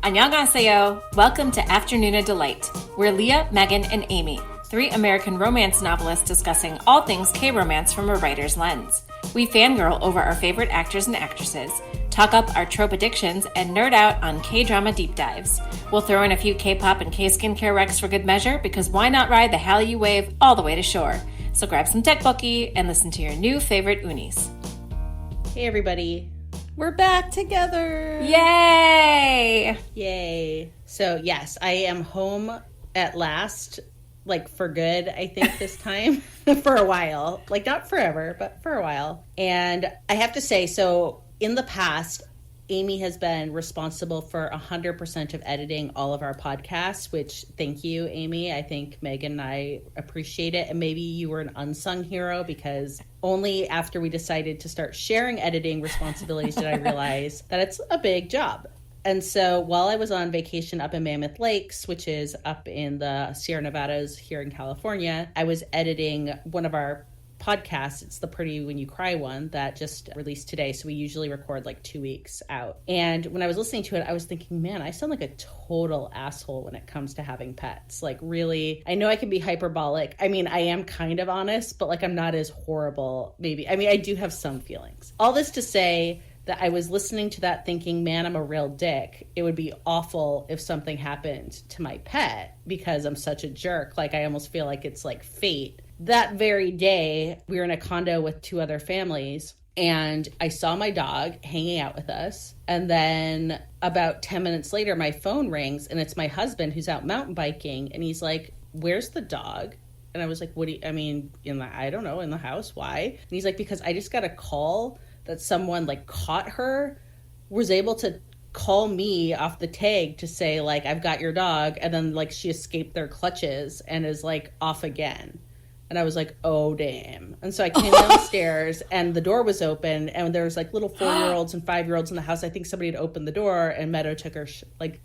Annyeonghaseyo. Welcome to Afternoona Delight. We're Leah, Megan, and Amy, three American romance novelists discussing all things K-romance from a writer's lens. We fangirl over our favorite actors and actresses, talk up our trope addictions, and nerd out on K-drama deep dives. We'll throw in a few K-pop and K-skincare recs for good measure, because why not ride the Hallyu wave all the way to shore? So grab some tteokbokki and listen to your new favorite unis. Hey everybody. We're back together. Yay! Yay. So yes, I am home at last, like for good, I think this time, for a while. Like not forever, but for a while. And I have to say, so in the past, Amy has been responsible for 100% of editing all of our podcasts, which thank you, Amy. I think Megan and I appreciate it. And maybe you were an unsung hero, because only after we decided to start sharing editing responsibilities did I realize that it's a big job. And so while I was on vacation up in Mammoth Lakes, which is up in the Sierra Nevadas here in California, I was editing one of our podcast. It's the Pretty When You Cry one that just released today. So we usually record like 2 weeks out. And when I was listening to it, I was thinking, man, I sound like a total asshole when it comes to having pets. Like really, I know I can be hyperbolic. I mean, I am kind of honest, but like I'm not as horrible. Maybe. I mean, I do have some feelings. All this to say that I was listening to that thinking, man, I'm a real dick. It would be awful if something happened to my pet because I'm such a jerk. Like I almost feel like it's like fate. That very day, we were in a condo with two other families, and I saw my dog hanging out with us. And then about 10 minutes later, my phone rings, and it's my husband who's out mountain biking. And he's like, where's the dog? And I was like, what do you, I mean, I don't know, in the house. Why? And he's like, because I just got a call that someone like caught her, was able to call me off the tag to say like, I've got your dog. And then like she escaped their clutches and is like off again. And I was like, oh, damn. And so I came downstairs and the door was open and there was like little 4-year-olds and 5-year-olds in the house. I think somebody had opened the door and Meadow took her,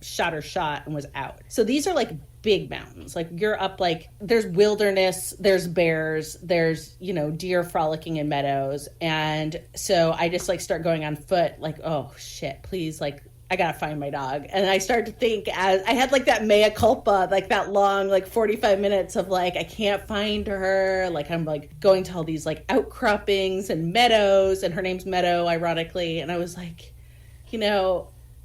shot her shot and was out. So these are like big mountains. Like you're up, like there's wilderness, there's bears, there's, deer frolicking in meadows. And so I just like start going on foot like, oh shit, please, like, I gotta find my dog. And I started to think, as I had like that mea culpa, like that long, like 45 minutes of like, I can't find her. Like I'm like going to all these like outcroppings and meadows, and her name's Meadow, ironically. And I was like,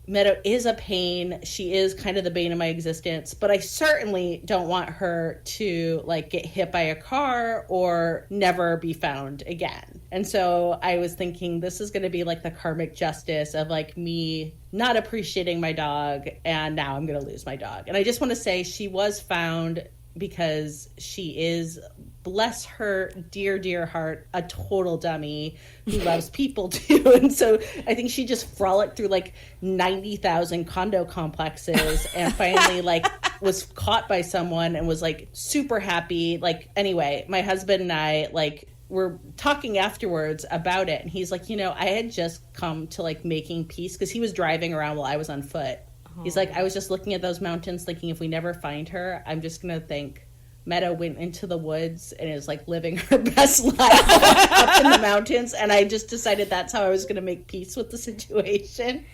Meadow is a pain. She is kind of the bane of my existence, but I certainly don't want her to like get hit by a car or never be found again. And so I was thinking this is going to be like the karmic justice of like me not appreciating my dog, and now I'm going to lose my dog. And I just want to say she was found because she is, bless her dear, dear heart, a total dummy who loves people too. And so I think she just frolicked through like 90,000 condo complexes and finally like was caught by someone and was like super happy. Like, anyway, my husband and I like were talking afterwards about it. And he's like, I had just come to like making peace, because he was driving around while I was on foot. He's like, I was just looking at those mountains thinking if we never find her, I'm just going to think Meadow went into the woods and is like living her best life up in the mountains. And I just decided that's how I was going to make peace with the situation.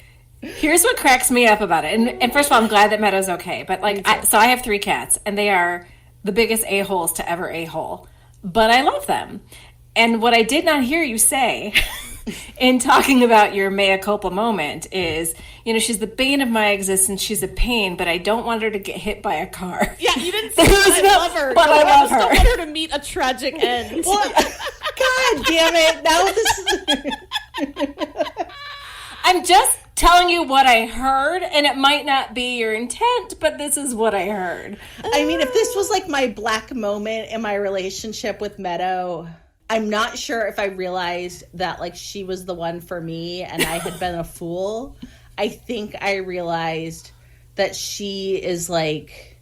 Here's what cracks me up about it. And first of all, I'm glad that Meadow's okay. But like, so I have 3 cats, and they are the biggest a-holes to ever a-hole. But I love them. And what I did not hear you say in talking about your mea culpa moment is, she's the bane of my existence. She's a pain, but I don't want her to get hit by a car. Yeah, you didn't say I love her. But I love her. I just don't want her to meet a tragic end. Well, God damn it. Now this I'm just telling you what I heard, and it might not be your intent, but this is what I heard. I mean, if this was like my black moment in my relationship with Meadow, I'm not sure if I realized that like she was the one for me and I had been a fool. I think I realized that she is like,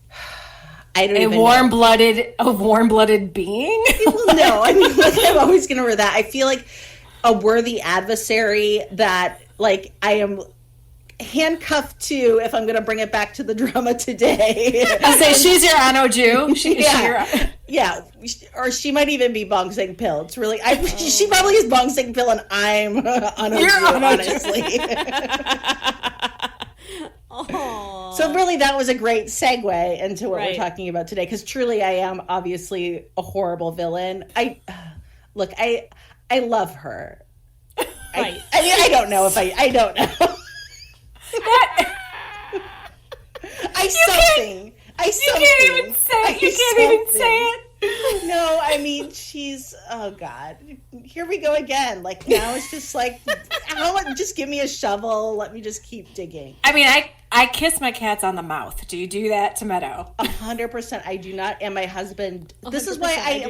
I don't even know. A warm-blooded being? Well, no, I mean, like, I'm always going to remember that. I feel like a worthy adversary that like I am handcuffed to if I'm going to bring it back to the drama today. I say she's your Ahn Oh Ju. Yeah, or she might even be Bong Pill. It's really, she probably is Bong Pill, and I'm Ahn Oh Ju, honestly. Oh. So really, that was a great segue into what Right. we're talking about today, because truly, I am obviously a horrible villain. I love her. Right. I mean, I don't know if I don't know. I something. You can't even say it. You can't even say it. No, I mean, she's, oh God, here we go again. Like, now it's just like, just give me a shovel. Let me just keep digging. I mean, I kiss my cats on the mouth. Do you do that to Meadow? 100% I do not. And my husband, this is why I do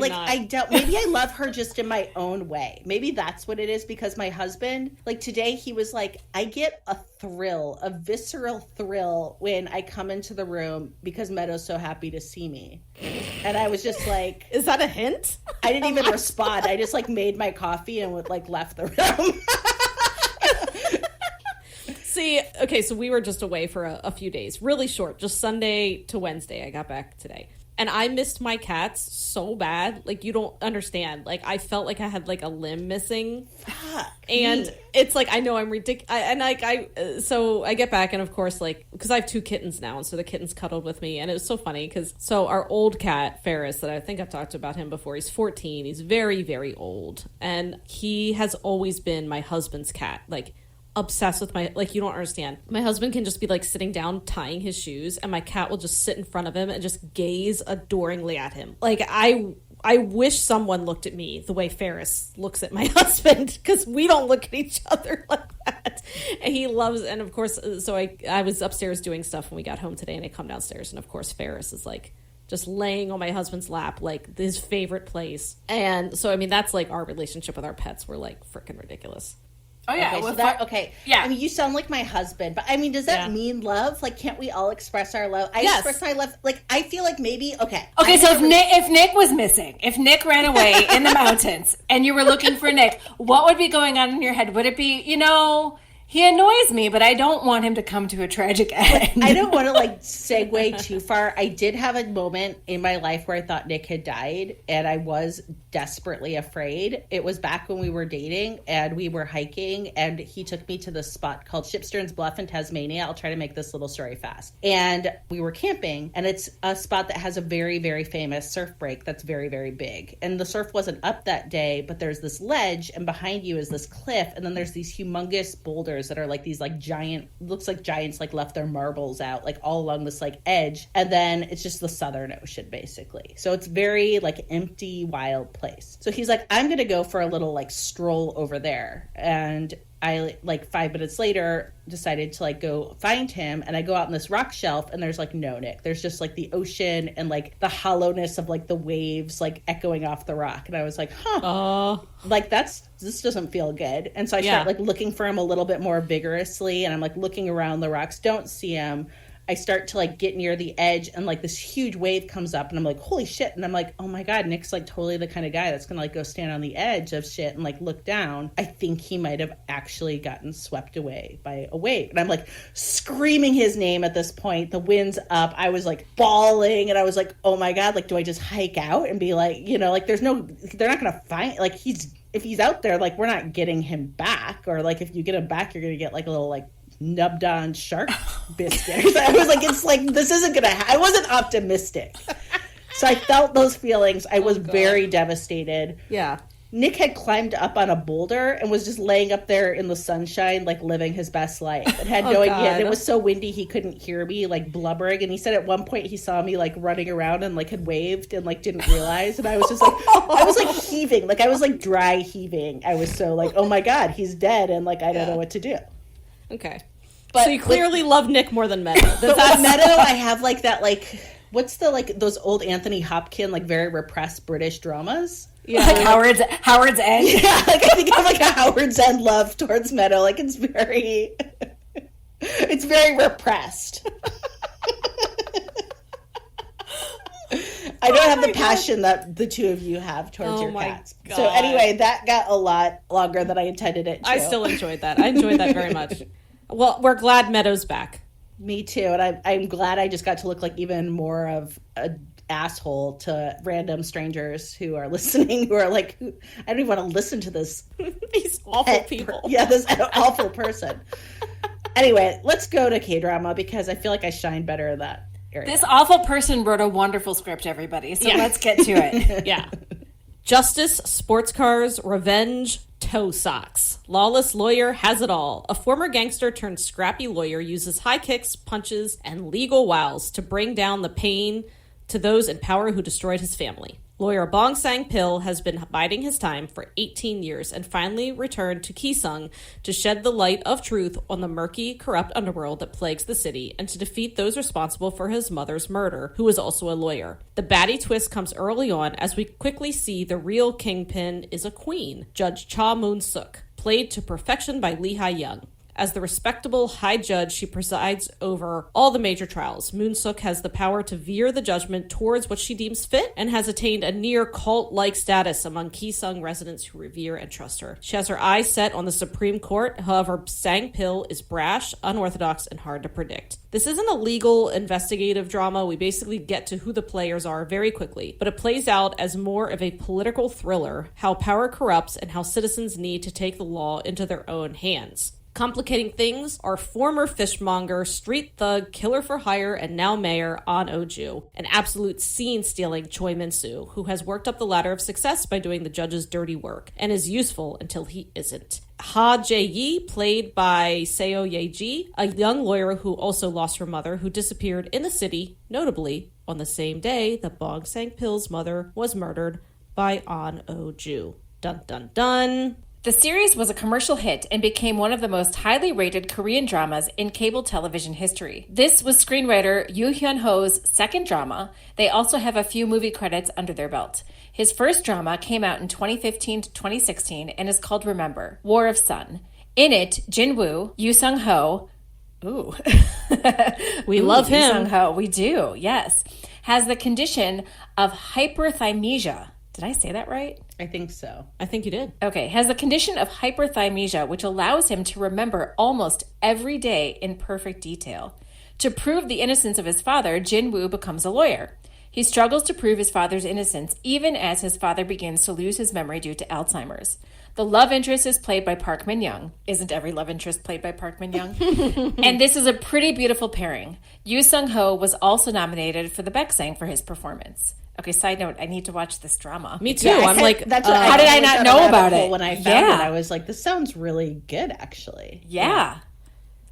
not. maybe I love her just in my own way. Maybe that's what it is, because my husband, like today, he was like, I get a thrill, a visceral thrill when I come into the room because Meadow's so happy to see me. And I was just like, Is that a hint? I didn't even respond. I just like made my coffee and left the room. See, okay, so we were just away for a few days, really short, just Sunday to Wednesday. I got back today. And I missed my cats so bad. Like, you don't understand. Like, I felt like I had like a limb missing. Fuck And me. it's like, I know I'm ridiculous. So I get back, and of course, like, because I have 2 kittens now, and so the kittens cuddled with me, and it was so funny because our old cat Ferris, that I think I've talked about him before, he's 14. He's very, very old, and he has always been my husband's cat. Like, obsessed with my, like, you don't understand. My husband can just be like sitting down tying his shoes, and my cat will just sit in front of him and just gaze adoringly at him. Like, I wish someone looked at me the way Ferris looks at my husband, because we don't look at each other like that. And he loves, and of course, so I was upstairs doing stuff when we got home today, and I come downstairs, and of course Ferris is like just laying on my husband's lap, like his favorite place. And so, I mean, that's like our relationship with our pets. We're like freaking ridiculous. Oh yeah. Okay, well, so that, okay. Yeah. I mean, you sound like my husband, but I mean, does that mean love? Like, can't we all express our love? I Yes. express my love. Like, I feel like maybe, okay. Okay, so if Nick was missing, if Nick ran away in the mountains and you were looking for Nick, what would be going on in your head? Would it be, he annoys me, but I don't want him to come to a tragic end? I don't want to like segue too far. I did have a moment in my life where I thought Nick had died, and I was desperately afraid. It was back when we were dating and we were hiking, and he took me to this spot called Shipsterns Bluff in Tasmania. I'll try to make this little story fast. And we were camping, and it's a spot that has a very, very famous surf break that's very, very big. And the surf wasn't up that day, but there's this ledge, and behind you is this cliff, and then there's these humongous boulders that are like these like giant, looks like giants like left their marbles out like all along this like edge, and then it's just the Southern Ocean basically. So it's very like empty, wild place. So he's like, I'm gonna go for a little like stroll over there, and I like 5 minutes later decided to like go find him, and I go out on this rock shelf, and there's like no Nick. There's just like the ocean and like the hollowness of like the waves like echoing off the rock, and I was like, like this doesn't feel good. And so I start like looking for him a little bit more vigorously, and I'm like looking around the rocks, don't see him. I start to like get near the edge, and like this huge wave comes up, and I'm like, holy shit. And I'm like, oh my God, Nick's like totally the kind of guy that's gonna like go stand on the edge of shit and like look down. I think he might have actually gotten swept away by a wave. And I'm like screaming his name at this point. The wind's up. I was like bawling, and I was like, oh my God, like, do I just hike out and be like, like they're not gonna find, like, if he's out there, like, we're not getting him back, or like if you get him back, you're gonna get like a little like nubbed on shark biscuit. I was like, it's like, this isn't gonna I wasn't optimistic. So I felt those feelings. I was very devastated. Yeah. Nick had climbed up on a boulder and was just laying up there in the sunshine, like living his best life, and had no idea. And it was so windy he couldn't hear me, like blubbering. And he said at one point he saw me like running around and like had waved and like didn't realize. And I was just like, I was like heaving, like I was like dry heaving. I was so like, oh my God, he's dead, and like I don't know what to do. Okay. But so you clearly love Nick more than Meadow. But with Meadow, I have like that, like, what's the, like, those old Anthony Hopkins, like, very repressed British dramas? Yeah. Like Howard's End? Yeah, like, I think I have, like, a Howard's End love towards Meadow. Like, it's very repressed. I don't have the passion that the two of you have towards your cats. God. So anyway, that got a lot longer than I intended it to. I still enjoyed that. I enjoyed that very much. Well, we're glad Meadow's back. Me too, and I'm glad I just got to look like even more of an asshole to random strangers who are listening, who are like, I don't even want to listen to this. These awful people. This awful person. Anyway, let's go to K-drama because I feel like I shine better in that area. This awful person wrote a wonderful script, everybody. So let's get to it. Yeah. Justice, sports cars, revenge, toe socks. Lawless Lawyer has it all. A former gangster turned scrappy lawyer uses high kicks, punches, and legal wiles to bring down the pain to those in power who destroyed his family. Lawyer Bong Sang-pil has been biding his time for 18 years and finally returned to Keysung to shed the light of truth on the murky, corrupt underworld that plagues the city and to defeat those responsible for his mother's murder, who is also a lawyer. The baddie twist comes early on as we quickly see the real kingpin is a queen, Judge Cha Moon-suk, played to perfection by Lee Ha-young. As the respectable high judge, she presides over all the major trials. Moon-suk has the power to veer the judgment towards what she deems fit and has attained a near cult-like status among Keysung residents who revere and trust her. She has her eyes set on the Supreme Court. However, Sang-pil is brash, unorthodox, and hard to predict. This isn't a legal investigative drama. We basically get to who the players are very quickly, but it plays out as more of a political thriller, how power corrupts and how citizens need to take the law into their own hands. Complicating things are former fishmonger, street thug, killer for hire, and now mayor Ahn Oh Ju, an absolute scene-stealing Choi Min-soo, who has worked up the ladder of success by doing the judge's dirty work, and is useful until he isn't. Ha Jae-yi, played by Seo Ye-ji, a young lawyer who also lost her mother, who disappeared in the city, notably on the same day that Bong Sang-pil's mother was murdered by Ahn Oh Ju. Dun dun dun. The series was a commercial hit and became one of the most highly rated Korean dramas in cable television history. This was screenwriter Yoo Hyun-ho's second drama. They also have a few movie credits under their belt. His first drama came out in 2015 to 2016 and is called Remember, War of Sun. In it, Jin-woo, Yoo Sung-ho, we love him. Yoo Sung-ho, we do, yes, has the condition of hyperthymesia. Did I say that right? I think so. I think you did. Okay, has the condition of hyperthymesia, which allows him to remember almost every day in perfect detail. To prove the innocence of his father, Jin-woo becomes a lawyer. He struggles to prove his father's innocence, even as his father begins to lose his memory due to Alzheimer's. The love interest is played by Park Min-young. Isn't every love interest played by Park Min-young? And this is a pretty beautiful pairing. Yoo Sung-ho was also nominated for the Baeksang for his performance. Okay, side note, I need to watch this drama. Me too. I'm like, how did I not know about it? When I found it, I was like, this sounds really good, actually. Yeah.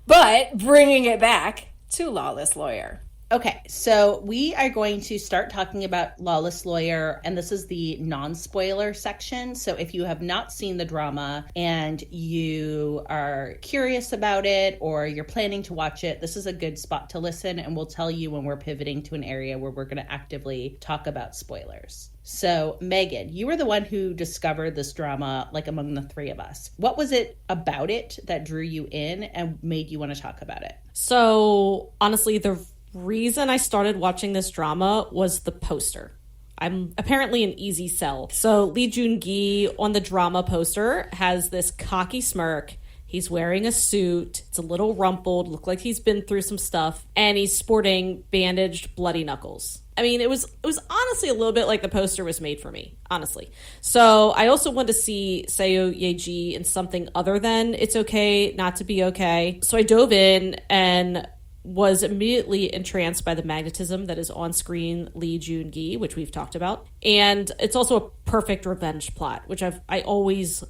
But bringing it back to Lawless Lawyer. Okay, so we are going to start talking about Lawless Lawyer, and this is the non-spoiler section. So if you have not seen the drama and you are curious about it or you're planning to watch it, this is a good spot to listen, and we'll tell you when we're pivoting to an area where we're going to actively talk about spoilers. So, Megan, you were the one who discovered this drama, like among the three of us. What was it about it that drew you in and made you want to talk about it? So, honestly, the reason I started watching this drama was the poster. I'm apparently an easy sell. So Lee Joon Gi on the drama poster has this cocky smirk. He's wearing a suit. It's a little rumpled, looked like he's been through some stuff, and he's sporting bandaged bloody knuckles. I mean, it was honestly a little bit like the poster was made for me, honestly. So I also wanted to see Seo Ye-ji in something other than It's Okay Not to Be Okay. So I dove in and was immediately entranced by the magnetism that is on-screen Lee Joon Gi, which we've talked about. And it's also a perfect revenge plot, which I always,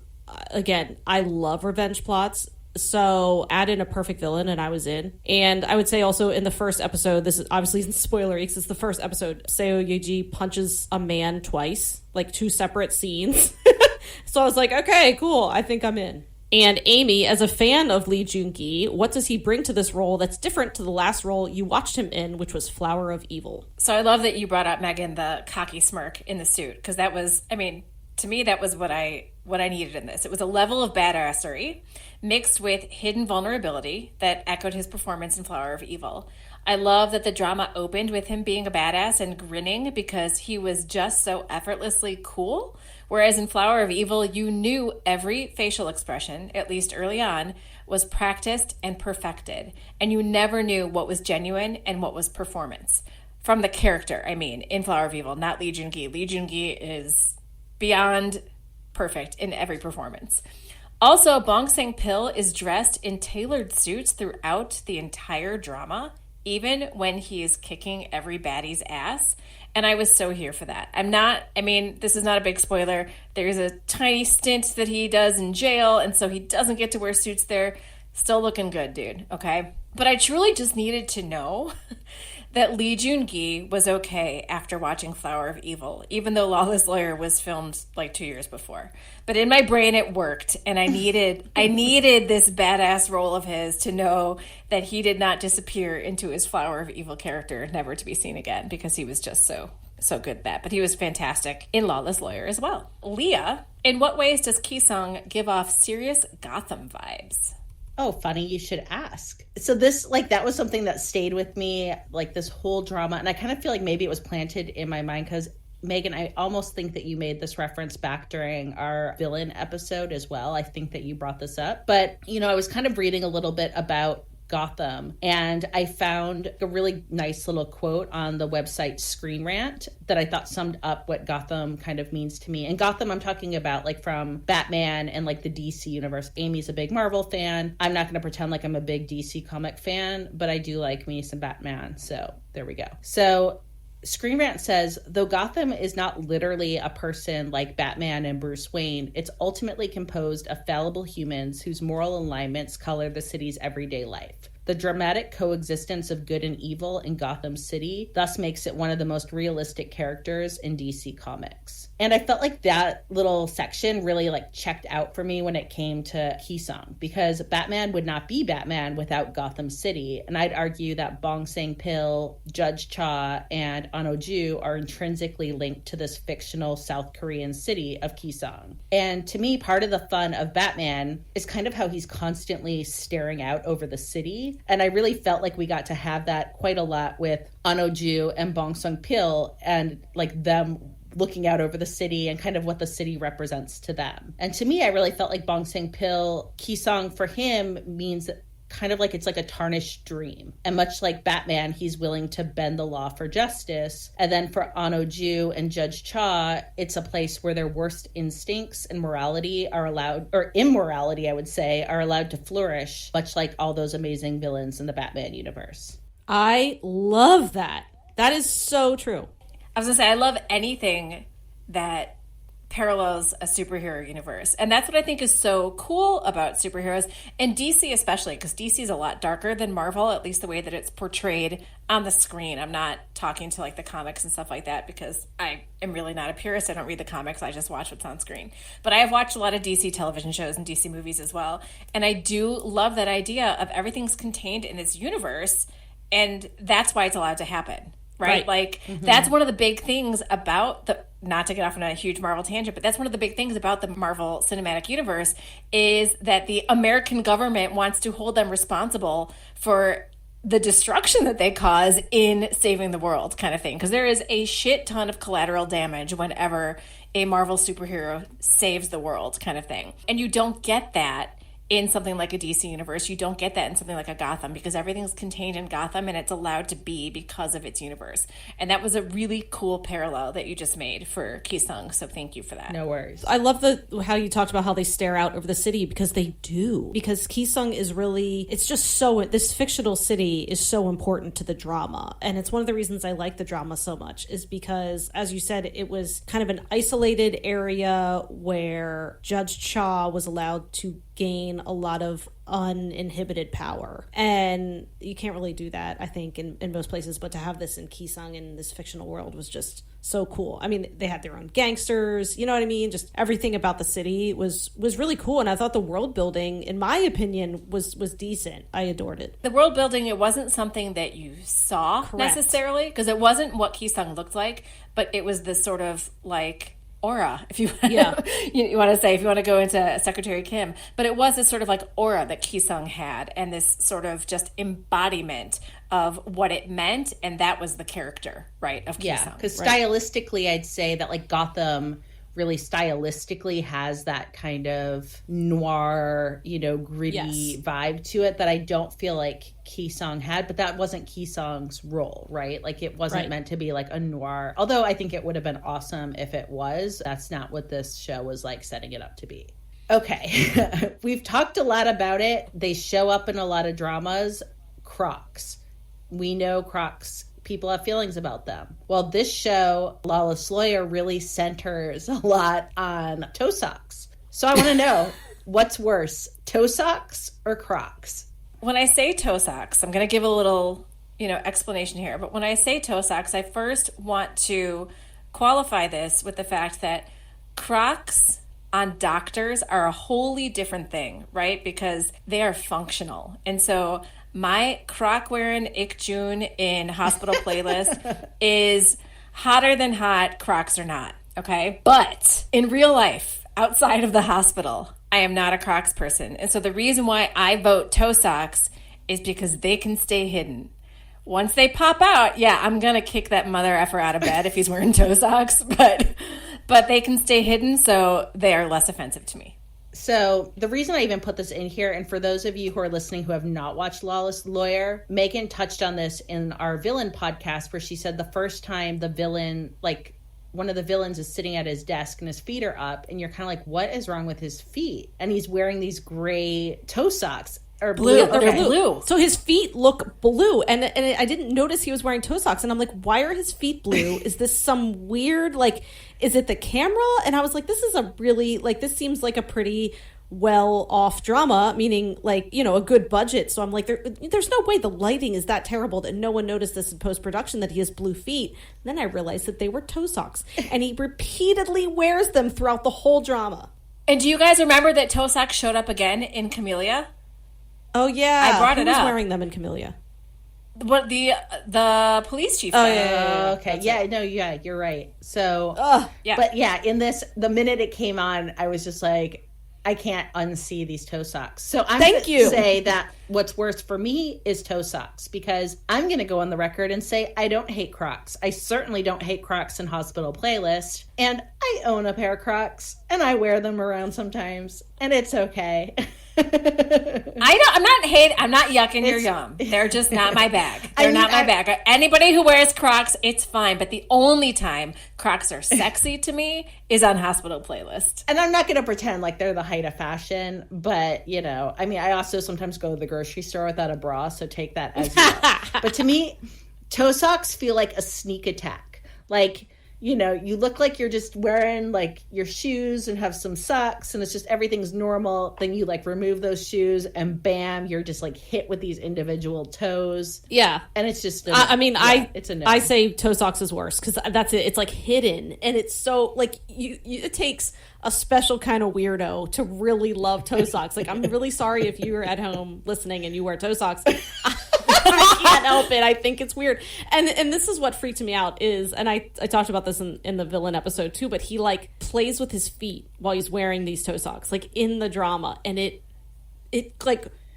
again, I love revenge plots. So add in a perfect villain and I was in. And I would say also in the first episode, this is obviously spoilery because it's the first episode, Seo Ye-ji punches a man twice, like two separate scenes. So I was like, okay, cool. I think I'm in. And Amy, as a fan of Lee Joon Gi, what does he bring to this role that's different to the last role you watched him in, which was Flower of Evil? So I love that you brought up, Megan, the cocky smirk in the suit, because that was, I mean, to me, that was what I needed in this. It was a level of badassery mixed with hidden vulnerability that echoed his performance in Flower of Evil. I love that the drama opened with him being a badass and grinning because he was just so effortlessly cool. Whereas in Flower of Evil, you knew every facial expression, at least early on, was practiced and perfected. And you never knew what was genuine and what was performance. From the character, I mean, in Flower of Evil, not Lee Joon Gi. Lee Joon Gi is beyond perfect in every performance. Also, Bong Sang-pil is dressed in tailored suits throughout the entire drama, even when he is kicking every baddie's ass. And I was so here for that. This is not a big spoiler. There's a tiny stint that he does in jail, and so he doesn't get to wear suits there. Still looking good, dude, okay? But I truly just needed to know that Lee Joon Gi was okay after watching Flower of Evil, even though Lawless Lawyer was filmed like 2 years before. But in my brain it worked, and I needed this badass role of his to know that he did not disappear into his Flower of Evil character, never to be seen again, because he was just so good at that. But he was fantastic in Lawless Lawyer as well. Leah, in what ways does Keysung give off serious Gotham vibes? Oh, funny you should ask. So this, that was something that stayed with me, this whole drama. And I kind of feel like maybe it was planted in my mind because, Megan, I almost think that you made this reference back during our villain episode as well. I think that you brought this up. But, I was kind of reading a little bit about Gotham, and I found a really nice little quote on the website Screen Rant that I thought summed up what Gotham kind of means to me. And Gotham, I'm talking about from Batman and the DC universe. Amy's a big Marvel fan. I'm not going to pretend like I'm a big DC comic fan, but I do like me some Batman. So there we go. So Screen Rant says, though Gotham is not literally a person like Batman and Bruce Wayne, it's ultimately composed of fallible humans whose moral alignments color the city's everyday life. The dramatic coexistence of good and evil in Gotham City thus makes it one of the most realistic characters in DC Comics. And I felt like that little section really checked out for me when it came to Keysung, because Batman would not be Batman without Gotham City. And I'd argue that Bong Sang-pil, Judge Cha, and Ahn Oh Ju are intrinsically linked to this fictional South Korean city of Keysung. And to me, part of the fun of Batman is kind of how he's constantly staring out over the city. And I really felt like we got to have that quite a lot with Ahn Oh Ju and Bong Sang-pil, and them looking out over the city and kind of what the city represents to them. And to me, I really felt like Bong Sang-pil, Keysung for him means kind of it's like a tarnished dream. And much like Batman, he's willing to bend the law for justice. And then for Ahn Oh Ju and Judge Cha, it's a place where their worst instincts and morality are allowed, or immorality, I would say, are allowed to flourish, much like all those amazing villains in the Batman universe. I love that. That is so true. I was going to say, I love anything that parallels a superhero universe. And that's what I think is so cool about superheroes, and DC especially, because DC is a lot darker than Marvel, at least the way that it's portrayed on the screen. I'm not talking to the comics and stuff like that, because I am really not a purist. I don't read the comics. I just watch what's on screen. But I have watched a lot of DC television shows and DC movies as well. And I do love that idea of everything's contained in its universe, and that's why it's allowed to happen. Right? That's one of the big things about not to get off on a huge Marvel tangent, but that's one of the big things about the Marvel Cinematic Universe is that the American government wants to hold them responsible for the destruction that they cause in saving the world, kind of thing. Because there is a shit ton of collateral damage whenever a Marvel superhero saves the world, kind of thing. And you don't get that in something like a DC universe. You don't get that in something like a Gotham, because everything's contained in Gotham and it's allowed to be because of its universe. And that was a really cool parallel that you just made for Keysung. So thank you for that. No worries. I love how you talked about how they stare out over the city, because they do. Because Keysung is really, it's just so, this fictional city is so important to the drama. And it's one of the reasons I like the drama so much, is because, as you said, it was kind of an isolated area where Judge Cha was allowed to gain a lot of uninhibited power, and you can't really do that, I think, in most places. But to have this in Keysung, in this fictional world, was just so cool. I mean, they had their own gangsters, you know what I mean? Just everything about the city was really cool. And I thought the world building, in my opinion, was decent. I adored it. The world building, it wasn't something that you saw necessarily, because it wasn't what Keysung looked like, but it was this sort of aura, if you you want to say, if you want to go into Secretary Kim. But it was this sort of aura that Keysung had, and this sort of just embodiment of what it meant, and that was the character, right, of Keysung. Yeah, because stylistically, I'd say that Gotham really stylistically has that kind of noir, gritty vibe to it that I don't feel like Keysung had, but that wasn't Keysung's role, right? It wasn't meant to be a noir, although I think it would have been awesome if it was. That's not what this show was setting it up to be. Okay. We've talked a lot about it. They show up in a lot of dramas. Crocs. We know Crocs. People have feelings about them. Well, this show, Lawless Lawyer, really centers a lot on toe socks. So I want to know, what's worse, toe socks or Crocs? When I say toe socks, I'm going to give a little, explanation here. But when I say toe socks, I first want to qualify this with the fact that Crocs on doctors are a wholly different thing, right? Because they are functional. And so my Croc wearing Ik Jun in hospital playlist is hotter than hot, Crocs or not, okay? But in real life, outside of the hospital, I am not a Crocs person. And so the reason why I vote toe socks is because they can stay hidden. Once they pop out, yeah, I'm going to kick that mother effer out of bed if he's wearing toe socks, but they can stay hidden, so they are less offensive to me. So the reason I even put this in here, and for those of you who are listening who have not watched Lawless Lawyer, Megan touched on this in our villain podcast where she said the first time the villain, like one of the villains is sitting at his desk and his feet are up and you're kind of like, what is wrong with his feet? And he's wearing these gray toe socks. Or blue. They're blue. So his feet look blue. And I didn't notice he was wearing toe socks. And I'm like, why are his feet blue? Is this some weird, is it the camera? And I was like, this is a really, this seems like a pretty well off drama, meaning a good budget. So I'm like, there's no way the lighting is that terrible that no one noticed this in post-production that he has blue feet. And then I realized that they were toe socks. And he repeatedly wears them throughout the whole drama. And do you guys remember that toe socks showed up again in Camellia? Oh yeah, I brought it up. Who was wearing them in Camellia? What the police chief? Oh yeah. Okay. Yeah. No. Yeah. You're right. So. Yeah. But yeah, in this, the minute it came on, I was just like, I can't unsee these toe socks. So I'm going to say that what's worse for me is toe socks because I'm going to go on the record and say I don't hate Crocs. I certainly don't hate Crocs in hospital playlist, and I own a pair of Crocs and I wear them around sometimes, and it's okay. I'm not yucking your yum. They're just not my bag. They're not my bag. Anybody who wears Crocs, it's fine. But the only time Crocs are sexy to me is on hospital playlist. And I'm not going to pretend like they're the height of fashion, but I also sometimes go to the grocery store without a bra, so take that as you will. But to me, toe socks feel like a sneak attack. You look like you're just wearing your shoes and have some socks and it's just everything's normal. Then you remove those shoes and bam, you're just hit with these individual toes. Yeah. And it's just, it's a no. I say toe socks is worse because that's it. It's hidden and it's so it takes a special kind of weirdo to really love toe socks. I'm really sorry if you're at home listening and you wear toe socks. I can't help it. I think it's weird. And this is what freaked me out is, and I talked about this in the villain episode too, but he plays with his feet while he's wearing these toe socks, in the drama. And it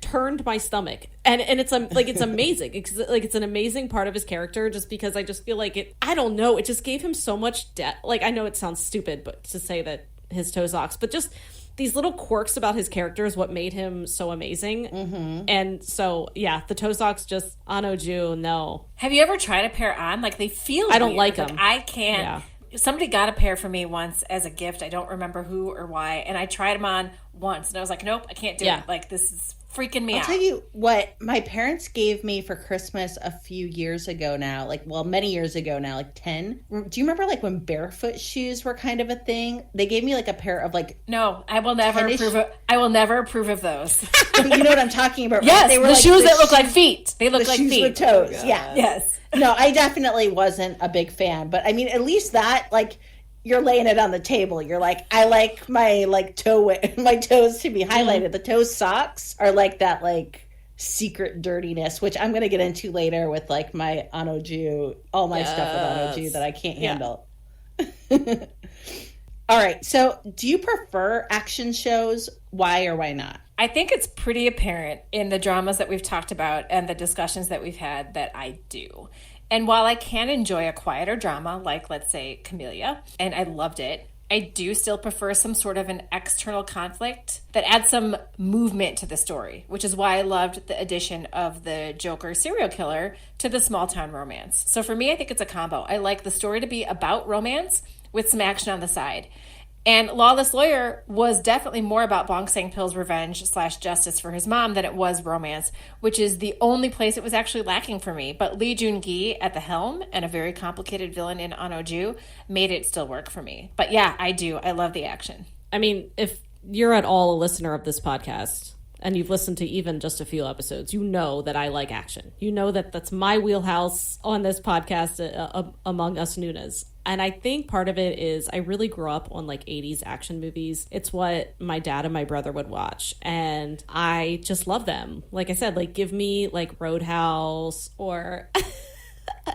turned my stomach. And it's it's amazing. It's an amazing part of his character just because I just feel I don't know, it just gave him so much depth. I know it sounds stupid, but to say that his toe socks, but just these little quirks about his character is what made him so amazing. Mm-hmm. And so, yeah, the toe socks just, Ahn Oh Ju, no. Have you ever tried a pair on? They feel I don't weird. like them. I can't. Yeah. Somebody got a pair for me once as a gift. I don't remember who or why. And I tried them on once. And I was like, nope, I can't do it. This is freaking me out. I'll tell you what, my parents gave me for Christmas a few years ago now, many years ago now, 10. Do you remember when barefoot shoes were kind of a thing? They gave me a pair of No, I will never approve of, I will never approve of those. You know what I'm talking about, right? Yes, They were the shoes that look like feet. They look the like shoes feet. with toes. Oh, yeah. Yes. No, I definitely wasn't a big fan, but at least that you're laying it on the table. You're I like my my toes to be highlighted. Mm. The toe socks are that secret dirtiness, which I'm going to get into later with my Ahn Oh Ju, all my stuff with Ahn Oh Ju that I can't handle. All right. So do you prefer action shows? Why or why not? I think it's pretty apparent in the dramas that we've talked about and the discussions that we've had that I do. And while I can enjoy a quieter drama, let's say, Camellia, and I loved it, I do still prefer some sort of an external conflict that adds some movement to the story, which is why I loved the addition of the Joker serial killer to the small town romance. So for me, I think it's a combo. I like the story to be about romance with some action on the side. And Lawless Lawyer was definitely more about Bong Sang-pil's revenge / justice for his mom than it was romance, which is the only place it was actually lacking for me. But Lee Joon Gi at the helm and a very complicated villain in Ahn Oh Ju made it still work for me. But yeah, I do. I love the action. I mean, if you're at all a listener of this podcast and you've listened to even just a few episodes, you know that I like action. You know that that's my wheelhouse on this podcast among us Noonas. And I think part of it is I really grew up on like 80s action movies. It's what my dad and my brother would watch. And I just love them. Like I said, like give me like Roadhouse or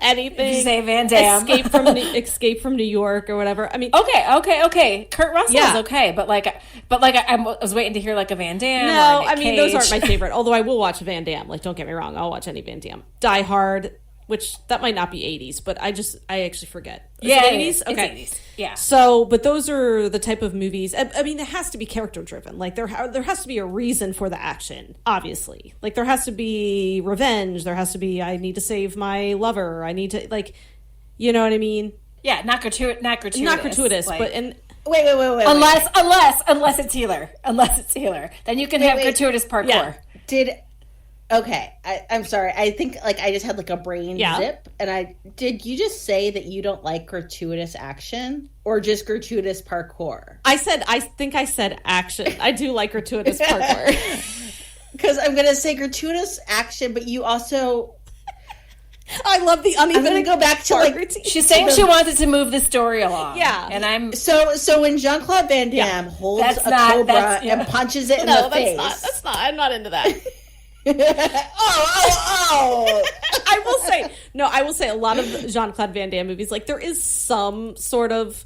anything. Say Van Damme. Escape from New York or whatever. I mean, okay. Kurt Russell's okay, but I was waiting to hear like a Van Damme. No, or a Nick I mean Cage. those aren't my favorite. Although I will watch Van Damme. Like, don't get me wrong, I'll watch any Van Damme. Die Hard, which that might not be 80s, but I actually forget. Is it 80s? Okay. It's 80s. Yeah. So, but those are the type of movies. I mean, it has to be character driven. Like there has to be a reason for the action. Obviously, like there has to be revenge. There has to be I need to save my lover. I need to like, you know what I mean? Yeah, not gratuitous. Not gratuitous, like, but and. Wait. Unless it's Healer. Then you can have gratuitous parkour. Yeah. Okay, I'm sorry. I think like I just had like a brain zip, and did you just say that you don't like gratuitous action or just gratuitous parkour? I think I said action. I do like gratuitous parkour. Because I'm gonna say gratuitous action, but you also. I love the uneven. I'm gonna go back to like she's saying she wanted to move the story along. Yeah, and I'm so when Jean-Claude Van Damme holds a cobra and punches it in the face. That's not. I'm not into that. Oh! I will say a lot of Jean-Claude Van Damme movies, like there is some sort of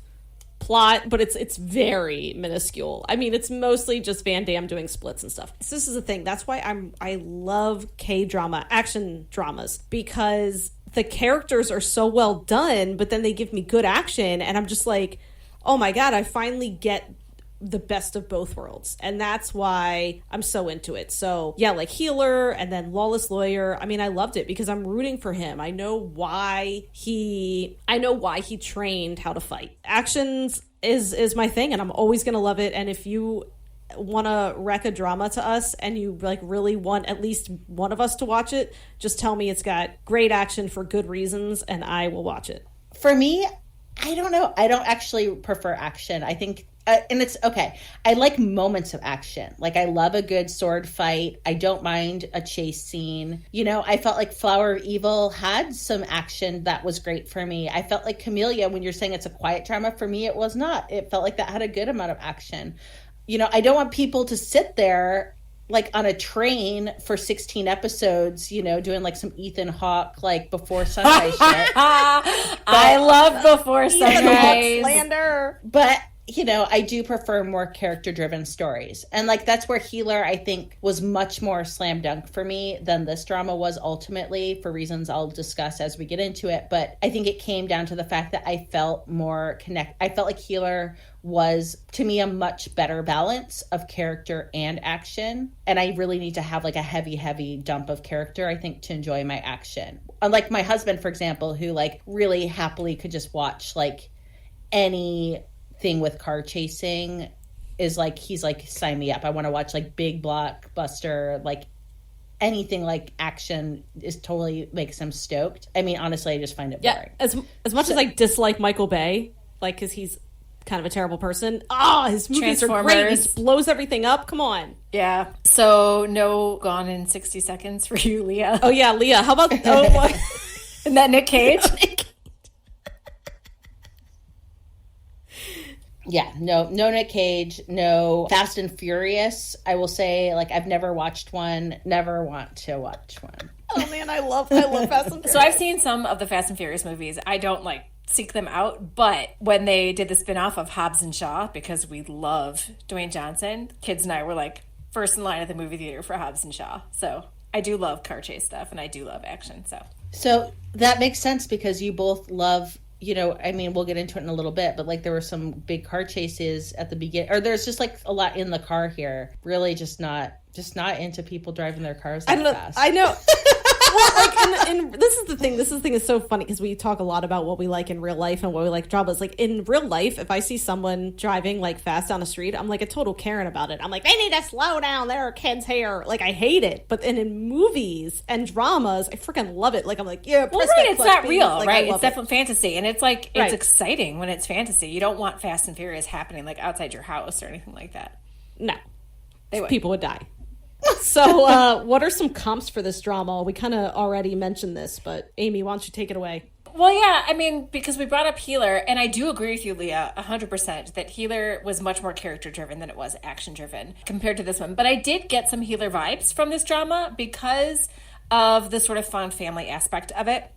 plot, but it's very minuscule. I mean, it's mostly just Van Damme doing splits and stuff. So this is the thing. That's why I love K-drama, action dramas, because the characters are so well done, but then they give me good action, and I'm just like, oh my God, I finally get the best of both worlds, and that's why I'm so into it. So yeah, like Healer and then Lawless Lawyer, I mean, I loved it because I'm rooting for him. I know why he trained how to fight. Actions is my thing, and I'm always gonna love it. And if you want to rec a drama to us and you like really want at least one of us to watch it, just tell me it's got great action for good reasons and I will watch it. For me, I don't know. I don't actually prefer action. I think and it's okay. I like moments of action. Like I love a good sword fight. I don't mind a chase scene. You know, I felt like Flower of Evil had some action that was great for me. I felt like Camellia, when you're saying it's a quiet drama, for me it was not. It felt like that had a good amount of action. You know, I don't want people to sit there like on a train for 16 episodes, you know, doing like some Ethan Hawke, like Before Sunrise shit. I love Before Sunrise. Slander. But you know, I do prefer more character-driven stories. And, like, that's where Healer, I think, was much more slam dunk for me than this drama was ultimately, for reasons I'll discuss as we get into it. But I think it came down to the fact that I felt more I felt like Healer was, to me, a much better balance of character and action. And I really need to have, like, a heavy dump of character, I think, to enjoy my action. Unlike my husband, for example, who, like, really happily could just watch, like, any thing with car chasing is like, he's like, sign me up. I want to watch like big blockbuster, like anything like action is totally makes him stoked. I mean, honestly, I just find it boring. As much as I dislike Michael Bay, like, because he's kind of a terrible person. His movies are great. He blows everything up. Come on. Yeah. So no Gone in 60 Seconds for you, Leah. Oh yeah, Leah. How about Isn't that Nick Cage? Yeah, no Nick Cage, no Fast and Furious. I will say, like, I've never watched one, never want to watch one. Oh man, I love Fast and Furious. So I've seen some of the Fast and Furious movies. I don't like seek them out, but when they did the spin-off of Hobbs and Shaw, because we love Dwayne Johnson, kids and I were like first in line at the movie theater for Hobbs and Shaw. So I do love car chase stuff and I do love action. So that makes sense because you both love, you know, I mean, we'll get into it in a little bit, but like there were some big car chases at the beginning, or there's just like a lot in the car here. Really just not into people driving their cars that fast. I know. Well, like, and this is the thing. This is so funny because we talk a lot about what we like in real life and what we like dramas. Like in real life, if I see someone driving like fast down the street, I'm like a total Karen about it. I'm like, they need to slow down. There are kids here. Like I hate it. But then in movies and dramas, I freaking love it. Like I'm like, yeah, well, right. It's not real, like, right? It's definitely fantasy, and it's like it's right. exciting when it's fantasy. You don't want Fast and Furious happening like outside your house or anything like that. No, would. People would die. So, what are some comps for this drama? We kind of already mentioned this, but Amy, why don't you take it away? Well, yeah, I mean, because we brought up Healer, and I do agree with you, Leah, 100%, that Healer was much more character-driven than it was action-driven compared to this one. But I did get some Healer vibes from this drama because of the sort of found family aspect of it.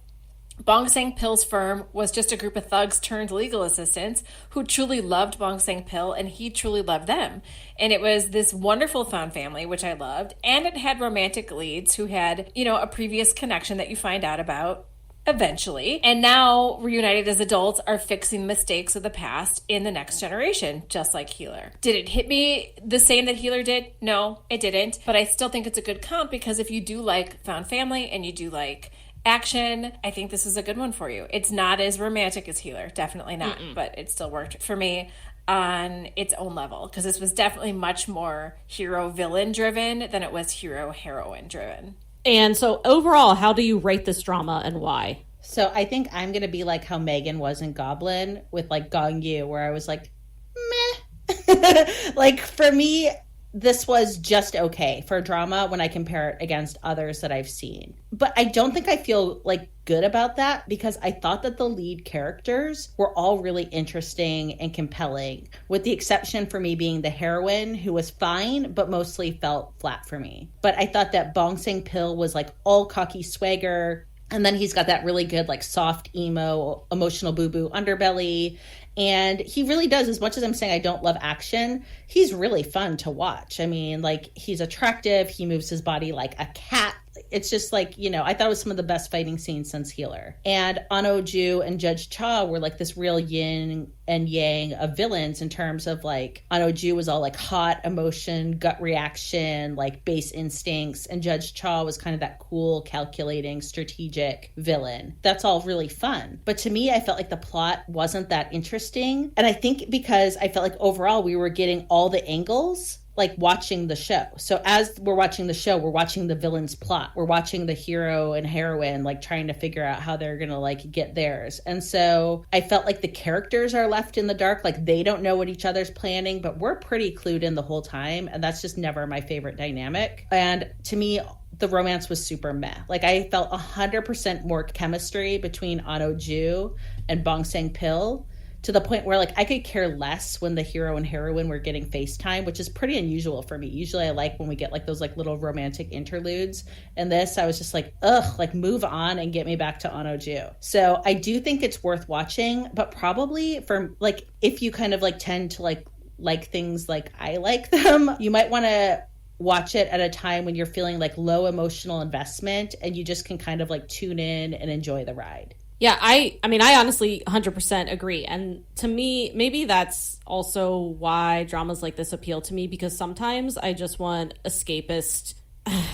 Bong Sang-pil's firm was just a group of thugs turned legal assistants who truly loved Bong Sang-pil, and he truly loved them. And it was this wonderful found family, which I loved, and it had romantic leads who had, you know, a previous connection that you find out about eventually. And now, reunited as adults, are fixing mistakes of the past in the next generation, just like Healer. Did it hit me the same that Healer did? No, it didn't. But I still think it's a good comp because if you do like found family and you do like action, I think this is a good one for you. It's not as romantic as Healer, definitely not, but it still worked for me on its own level because this was definitely much more hero-villain driven than it was hero-heroine driven. And so overall, how do you rate this drama and why? So I think I'm going to be like how Megan was in Goblin with like Gong Yu, where I was like, meh. Like for me, this was just okay for a drama when I compare it against others that I've seen. But I don't think I feel like good about that because I thought that the lead characters were all really interesting and compelling, with the exception for me being the heroine, who was fine, but mostly felt flat for me. But I thought that Bong Sang-pil was like all cocky swagger. And then he's got that really good, like, soft, emo, emotional boo-boo underbelly. And he really does, as much as I'm saying I don't love action, he's really fun to watch. I mean, like, he's attractive. He moves his body like a cat. It's just like, you know, I thought it was some of the best fighting scenes since Healer. And Ahn Oh Ju and Judge Cha were like this real yin and yang of villains in terms of like, Ahn Oh Ju was all like hot emotion, gut reaction, like base instincts. And Judge Cha was kind of that cool, calculating, strategic villain. That's all really fun. But to me, I felt like the plot wasn't that interesting. And I think because I felt like overall we were getting all the angles like watching the show. So as we're watching the show, we're watching the villain's plot. We're watching the hero and heroine like trying to figure out how they're gonna like get theirs. And so I felt like the characters are left in the dark, like they don't know what each other's planning, but we're pretty clued in the whole time. And that's just never my favorite dynamic. And to me, the romance was super meh. Like I felt 100% more chemistry between Ahn Oh Ju and Bong Sang-pil, to the point where like I could care less when the hero and heroine were getting FaceTime, which is pretty unusual for me. Usually I like when we get like those like little romantic interludes. And this, I was just like, ugh, like move on and get me back to Ahn Oh Ju. So I do think it's worth watching, but probably for like, if you kind of like tend to like things like I like them, you might want to watch it at a time when you're feeling like low emotional investment and you just can kind of like tune in and enjoy the ride. Yeah, I mean, I honestly 100% agree. And to me, maybe that's also why dramas like this appeal to me, because sometimes I just want escapist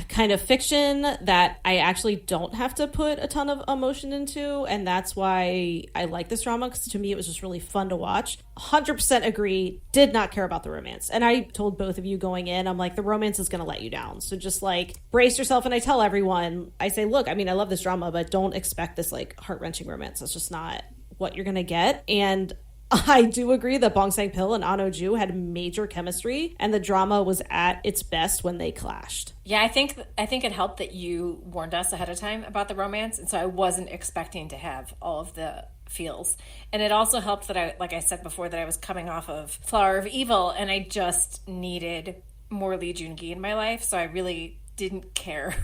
kind of fiction that I actually don't have to put a ton of emotion into. And that's why I like this drama, because to me, it was just really fun to watch. 100% agree, did not care about the romance. And I told both of you going in, I'm like, the romance is going to let you down. So just like brace yourself. And I tell everyone, I say, look, I mean, I love this drama, but don't expect this like heart-wrenching romance. That's just not what you're going to get. And I do agree that Bong Sang-pil and Ahn Oh Ju had major chemistry, and the drama was at its best when they clashed. Yeah, I think it helped that you warned us ahead of time about the romance, and so I wasn't expecting to have all of the feels. And it also helped that I, like I said before, that I was coming off of Flower of Evil, and I just needed more Lee Joon Gi in my life, so I really didn't care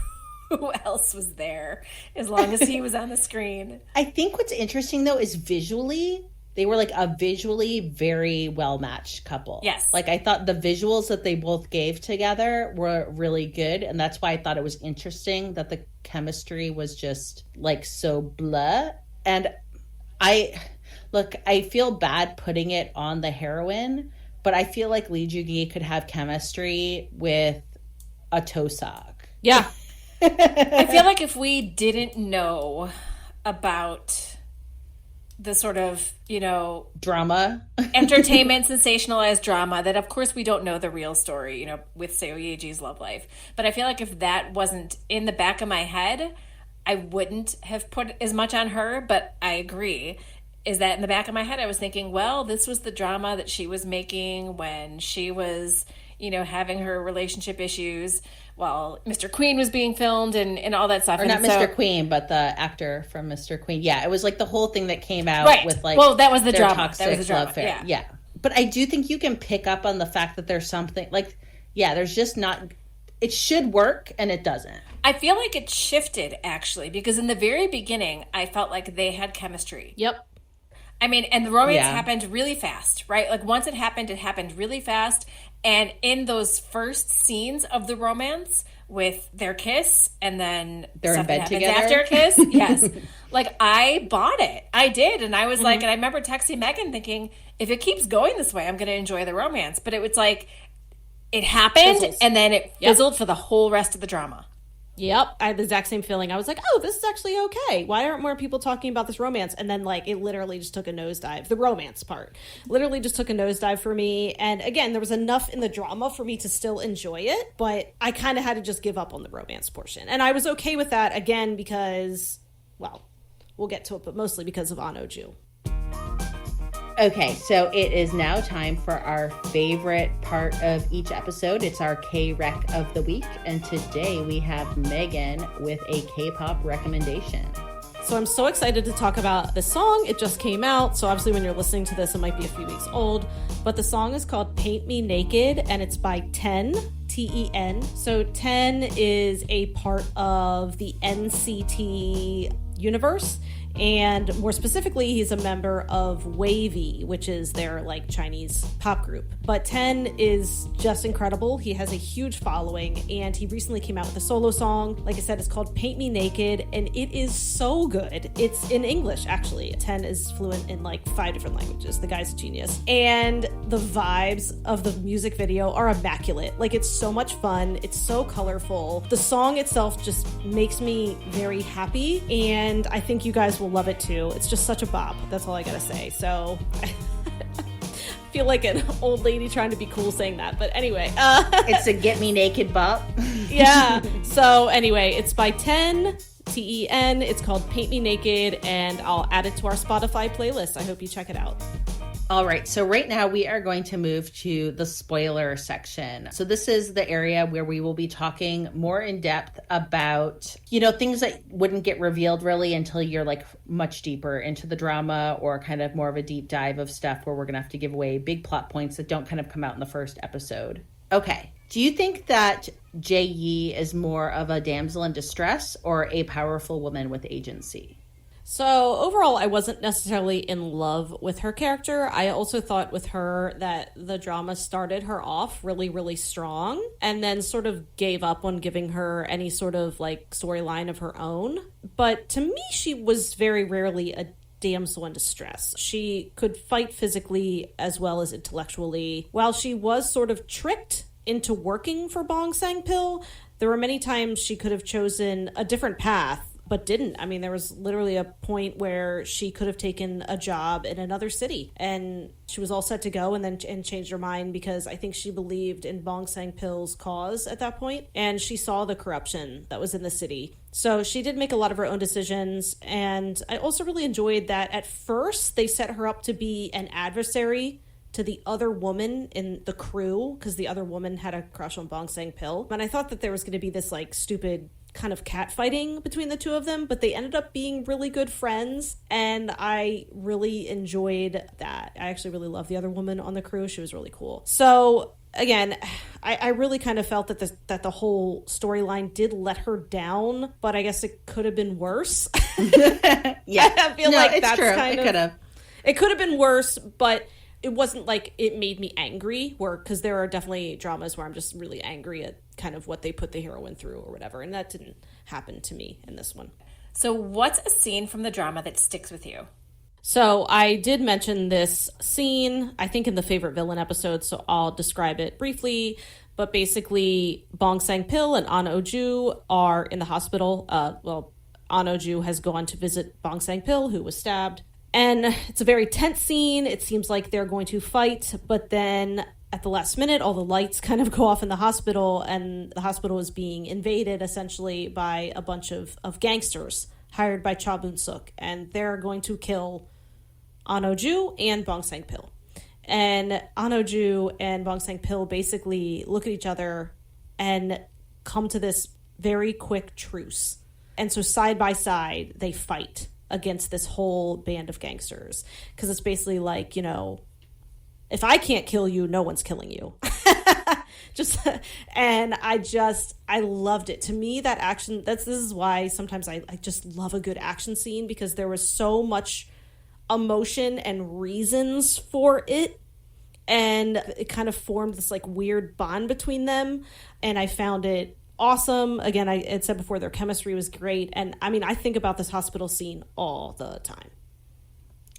who else was there as long as he was on the screen. I think what's interesting though is visually, they were like a visually very well-matched couple. Yes. Like I thought the visuals that they both gave together were really good. And that's why I thought it was interesting that the chemistry was just like so blah. And I feel bad putting it on the heroine, but I feel like Lee Joon Gi could have chemistry with a Tosok. Yeah. I feel like if we didn't know about the sort of, Drama. entertainment, sensationalized drama that, of course, we don't know the real story, with Seo Ye-ji's love life. But I feel like if that wasn't in the back of my head, I wouldn't have put as much on her. But I agree, is that in the back of my head, I was thinking, well, this was the drama that she was making when she was, having her relationship issues while Mr. Queen was being filmed and all that stuff. Or and not Mr. Queen, but the actor from Mr. Queen. Yeah, it was like the whole thing that came out right. with like, well, that was the their drama. toxic That was the drama. love affair. Yeah. Yeah. But I do think you can pick up on the fact that there's something like, there's just not, it should work and it doesn't. I feel like it shifted, actually, because in the very beginning, I felt like they had chemistry. Yep. I mean, and the romance happened really fast, right? Like, once it happened really fast. And in those first scenes of the romance with their kiss and then they're in bed together after a kiss, yes. Like, I bought it. I did. And I was like, and I remember texting Megan thinking, if it keeps going this way, I'm going to enjoy the romance. But it was like, it happened Fizzles. and then it fizzled for the whole rest of the drama. Yep, I had the exact same feeling. I was like, oh, this is actually okay. Why aren't more people talking about this romance? And then, like, it literally just took a nosedive. The romance part literally just took a nosedive for me. And again, there was enough in the drama for me to still enjoy it, but I kind of had to just give up on the romance portion. And I was okay with that, again, because, well, we'll get to it, but mostly because of Ahn Oh Ju. Okay, so it is now time for our favorite part of each episode. It's our K-Rec of the week. And today we have Megan with a K-pop recommendation. So I'm so excited to talk about this song. It just came out. So obviously when you're listening to this, it might be a few weeks old. But the song is called Paint Me Naked and it's by Ten, T-E-N. So Ten is a part of the NCT universe. And more specifically, he's a member of Wavy, which is their like Chinese pop group. But Ten is just incredible. He has a huge following and he recently came out with a solo song. Like I said, it's called Paint Me Naked and it is so good. It's in English, actually. Ten is fluent in like 5 different languages. The guy's a genius. And the vibes of the music video are immaculate. Like, it's so much fun. It's so colorful. The song itself just makes me very happy and I think you guys will love it too. It's just such a bop. That's all I gotta say. So I feel like an old lady trying to be cool saying that, but anyway, it's a get me naked bop. Yeah. So anyway, it's by Ten, T-E-N. It's called Paint Me Naked and I'll add it to our Spotify playlist. I hope you check it out. All right, so right now we are going to move to the spoiler section. So this is the area where we will be talking more in depth about, things that wouldn't get revealed really until you're like much deeper into the drama or kind of more of a deep dive of stuff where we're going to have to give away big plot points that don't kind of come out in the first episode. Okay, do you think that Jae-yi is more of a damsel in distress or a powerful woman with agency? So overall, I wasn't necessarily in love with her character. I also thought with her that the drama started her off really, really strong and then sort of gave up on giving her any sort of like storyline of her own. But to me, she was very rarely a damsel in distress. She could fight physically as well as intellectually. While she was sort of tricked into working for Bong Sang-pil, there were many times she could have chosen a different path but didn't. I mean, there was literally a point where she could have taken a job in another city and she was all set to go and then changed her mind because I think she believed in Bong Sang-pil's cause at that point and she saw the corruption that was in the city. So she did make a lot of her own decisions and I also really enjoyed that at first they set her up to be an adversary to the other woman in the crew because the other woman had a crush on Bong Sang-pil. And I thought that there was going to be this like stupid kind of catfighting between the two of them, but they ended up being really good friends and I really enjoyed that. I actually really loved the other woman on the crew. She was really cool. So again, I really kind of felt that the whole storyline did let her down, but I guess it could have been worse. Yeah. I feel like it's that's true. kind of it could have been worse, but it wasn't like it made me angry, because there are definitely dramas where I'm just really angry at kind of what they put the heroine through or whatever, and that didn't happen to me in this one. So what's a scene from the drama that sticks with you? So I did mention this scene, I think in the favorite villain episode, so I'll describe it briefly. But basically, Bong Sang-pil and Ahn Oh Ju are in the hospital. Ahn Oh Ju has gone to visit Bong Sang-pil, who was stabbed. And it's a very tense scene. It seems like they're going to fight, but then at the last minute, all the lights kind of go off in the hospital, and the hospital is being invaded essentially by a bunch of gangsters hired by Cha Boon-suk, and they're going to kill Ahn Oh Ju and Bong Sang-pil. And Ahn Oh Ju and Bong Sang-pil basically look at each other and come to this very quick truce. And so side by side, they fight against this whole band of gangsters. Because it's basically like, if I can't kill you, no one's killing you. And I loved it. To me, that action, this is why sometimes I just love a good action scene, because there was so much emotion and reasons for it. And it kind of formed this like weird bond between them. And I found it awesome. Again, I had said before, their chemistry was great. And I mean, I think about this hospital scene all the time.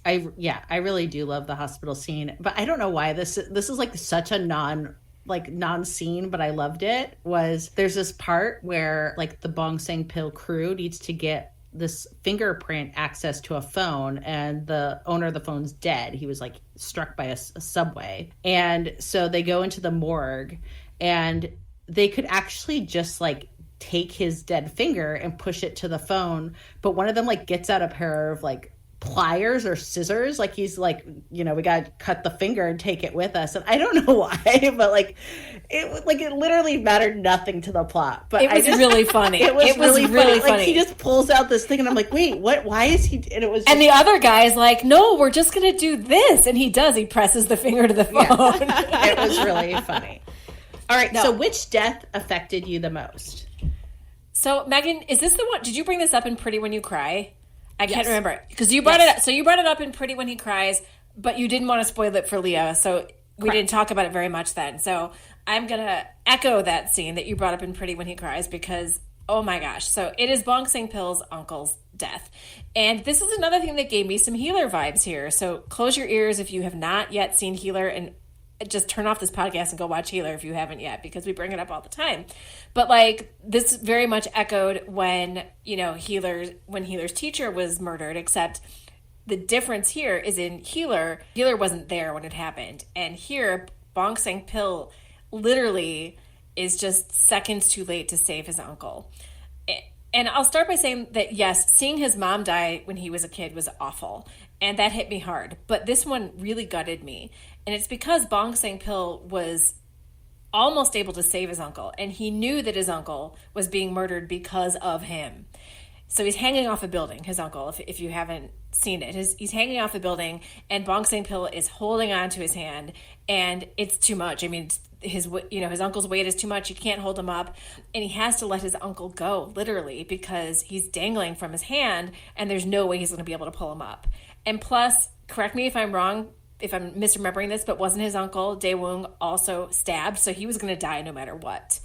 I really do love the hospital scene, but I don't know why this is like such a non scene, but I loved it. There's this part where like the Bong Sang-pil crew needs to get this fingerprint access to a phone, and the owner of the phone's dead. He was like struck by a subway. And so they go into the morgue, and they could actually just like take his dead finger and push it to the phone. But one of them like gets out a pair of like pliers or scissors, like he's like, we gotta cut the finger and take it with us. And I don't know why, but it literally mattered nothing to the plot. But it was really funny. It was really funny. Like he just pulls out this thing, and I'm like, wait, what? Why is he? And it was. And the other guy's like, no, we're just gonna do this, and he does. He presses the finger to the phone. Yeah. It was really funny. All right. No. So, which death affected you the most? So, Megan, is this the one? Did you bring this up in Pretty When You Cry? I can't remember, because you brought it up. So you brought it up in Pretty When He Cries, but you didn't want to spoil it for Leah, so we didn't talk about it very much then. So I'm going to echo that scene that you brought up in Pretty When He Cries, because, oh my gosh. So it is Bong Sang-pil's uncle's death. And this is another thing that gave me some Healer vibes here. So close your ears if you have not yet seen Healer, and just turn off this podcast and go watch Healer if you haven't yet, because we bring it up all the time. But this very much echoed when Healer's teacher was murdered, except the difference here is in Healer wasn't there when it happened. And here, Bong Sang-pil literally is just seconds too late to save his uncle. And I'll start by saying that, yes, seeing his mom die when he was a kid was awful. And that hit me hard. But this one really gutted me. And it's because Bong Sang-pil was almost able to save his uncle. And he knew that his uncle was being murdered because of him. So he's hanging off a building, his uncle, if you haven't seen it. He's hanging off a building, and Bong Sang-pil is holding on to his hand. And it's too much. I mean, his uncle's weight is too much. He can't hold him up. And he has to let his uncle go, literally, because he's dangling from his hand, and there's no way he's going to be able to pull him up. And plus, correct me if I'm wrong, if I'm misremembering this, but wasn't his uncle, Dae-woong, also stabbed? So he was going to die no matter what.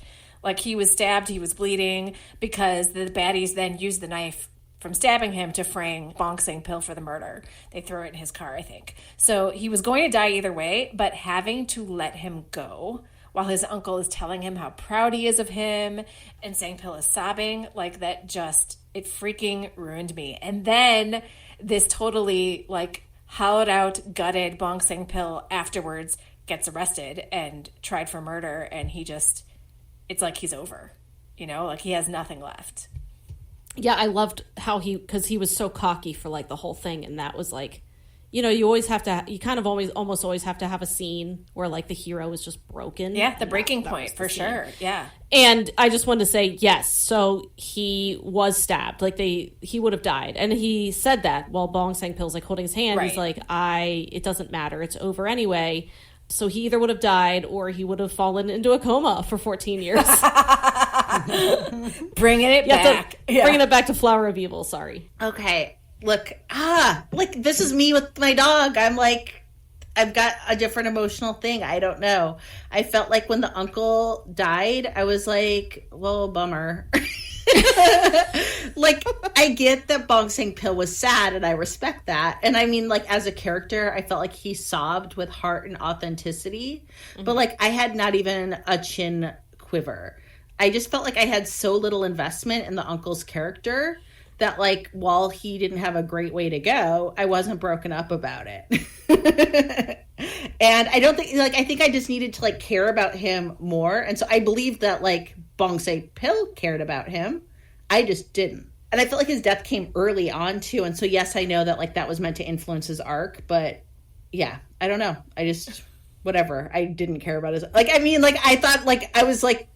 He was stabbed, he was bleeding, because the baddies then used the knife from stabbing him to frame Bong Sang-pil for the murder. They threw it in his car, I think. So he was going to die either way, but having to let him go while his uncle is telling him how proud he is of him, and Sang-pil is sobbing, it freaking ruined me. And then this totally hollowed out, gutted Bong Sang-pil afterwards gets arrested and tried for murder, and it's like he's over, he has nothing left. Yeah, I loved how because he was so cocky for the whole thing, and that was you always have to, you kind of almost always have to have a scene where the hero is just broken. Yeah, the breaking point for sure. Yeah. And I just wanted to say, yes, so he was stabbed. He would have died. And he said that while Bong Sang-pil's holding his hand. Right. He's it doesn't matter. It's over anyway. So he either would have died or he would have fallen into a coma for 14 years. Bringing it back. Bringing it back to Flower of Evil, sorry. Okay. Look, this is me with my dog. I've got a different emotional thing. I don't know. I felt like when the uncle died, I was well, bummer. I get that Bong Sang-pil was sad, and I respect that. And I mean, as a character, I felt like he sobbed with heart and authenticity. Mm-hmm. But I had not even a chin quiver. I just felt like I had so little investment in the uncle's character that, like, while he didn't have a great way to go, I wasn't broken up about it. And I don't think, like, I think I just needed to, like, care about him more. And so I believe that, like, Bong Se-pil cared about him. I just didn't. And I felt like his death came early on, too. And so, yes, I know that, like, that was meant to influence his arc. But, yeah, I don't know. I just, whatever. I didn't care about his, like, I mean, like, I thought, like, I was, like,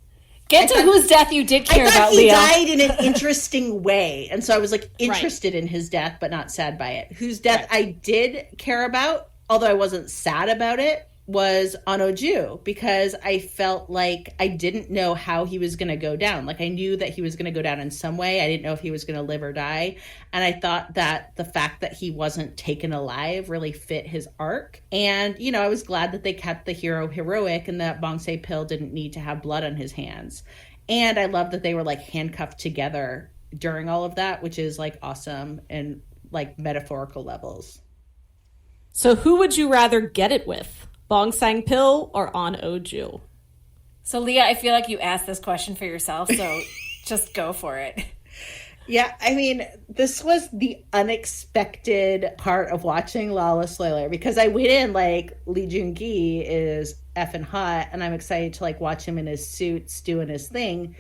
Get to whose death you did care about, Leah. I thought he died in an interesting way. And so I was, like, interested in his death, but not sad by it. Whose death I did care about, although I wasn't sad about it, was Ahn Oh Ju, because I felt like I didn't know how he was going to go down. Like, I knew that he was going to go down in some way. I didn't know if he was going to live or die. And I thought that the fact that he wasn't taken alive really fit his arc. And, you know, I was glad that they kept the hero heroic and that Bong Se-pil didn't need to have blood on his hands. And I love that they were, like, handcuffed together during all of that, which is, like, awesome and, like, metaphorical levels. So who would you rather get it with? Bong Sang-pil or Ahn Oh Ju? So, Leah, I feel like you asked this question for yourself, so just go for it. Yeah, I mean, this was the unexpected part of watching Lawless Lawyer, because I went in like, Lee Joon Gi is effing hot, and I'm excited to, like, watch him in his suits doing his thing.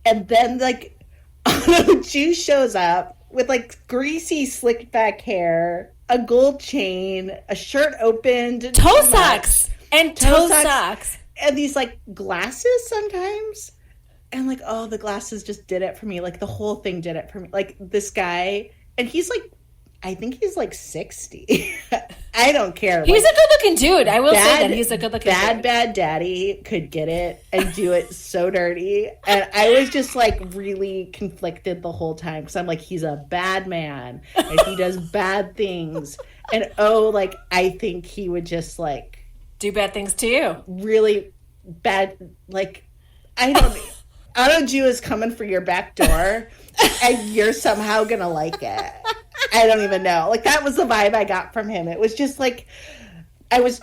And then, like, Ahn Oh Ju shows up with, like, greasy, slicked back hair, a gold chain, a shirt opened, toe socks, and toe socks, and these, like, glasses sometimes. And, like, oh, the glasses just did it for me. Like, the whole thing did it for me. Like, this guy, and he's, like, I think he's, like, 60. I don't care. He's like, a good-looking dude. I will say that he's a good-looking dude. Bad daddy could get it and do it so dirty. And I was just, like, really conflicted the whole time. Because I'm like, he's a bad man. And he does bad things. And, oh, like, I think he would just, like... do bad things to you. Really bad, like, I don't... Ahn Oh Ju is coming for your back door, and you're somehow gonna like it. I don't even know. Like, that was the vibe I got from him. It was just like, I was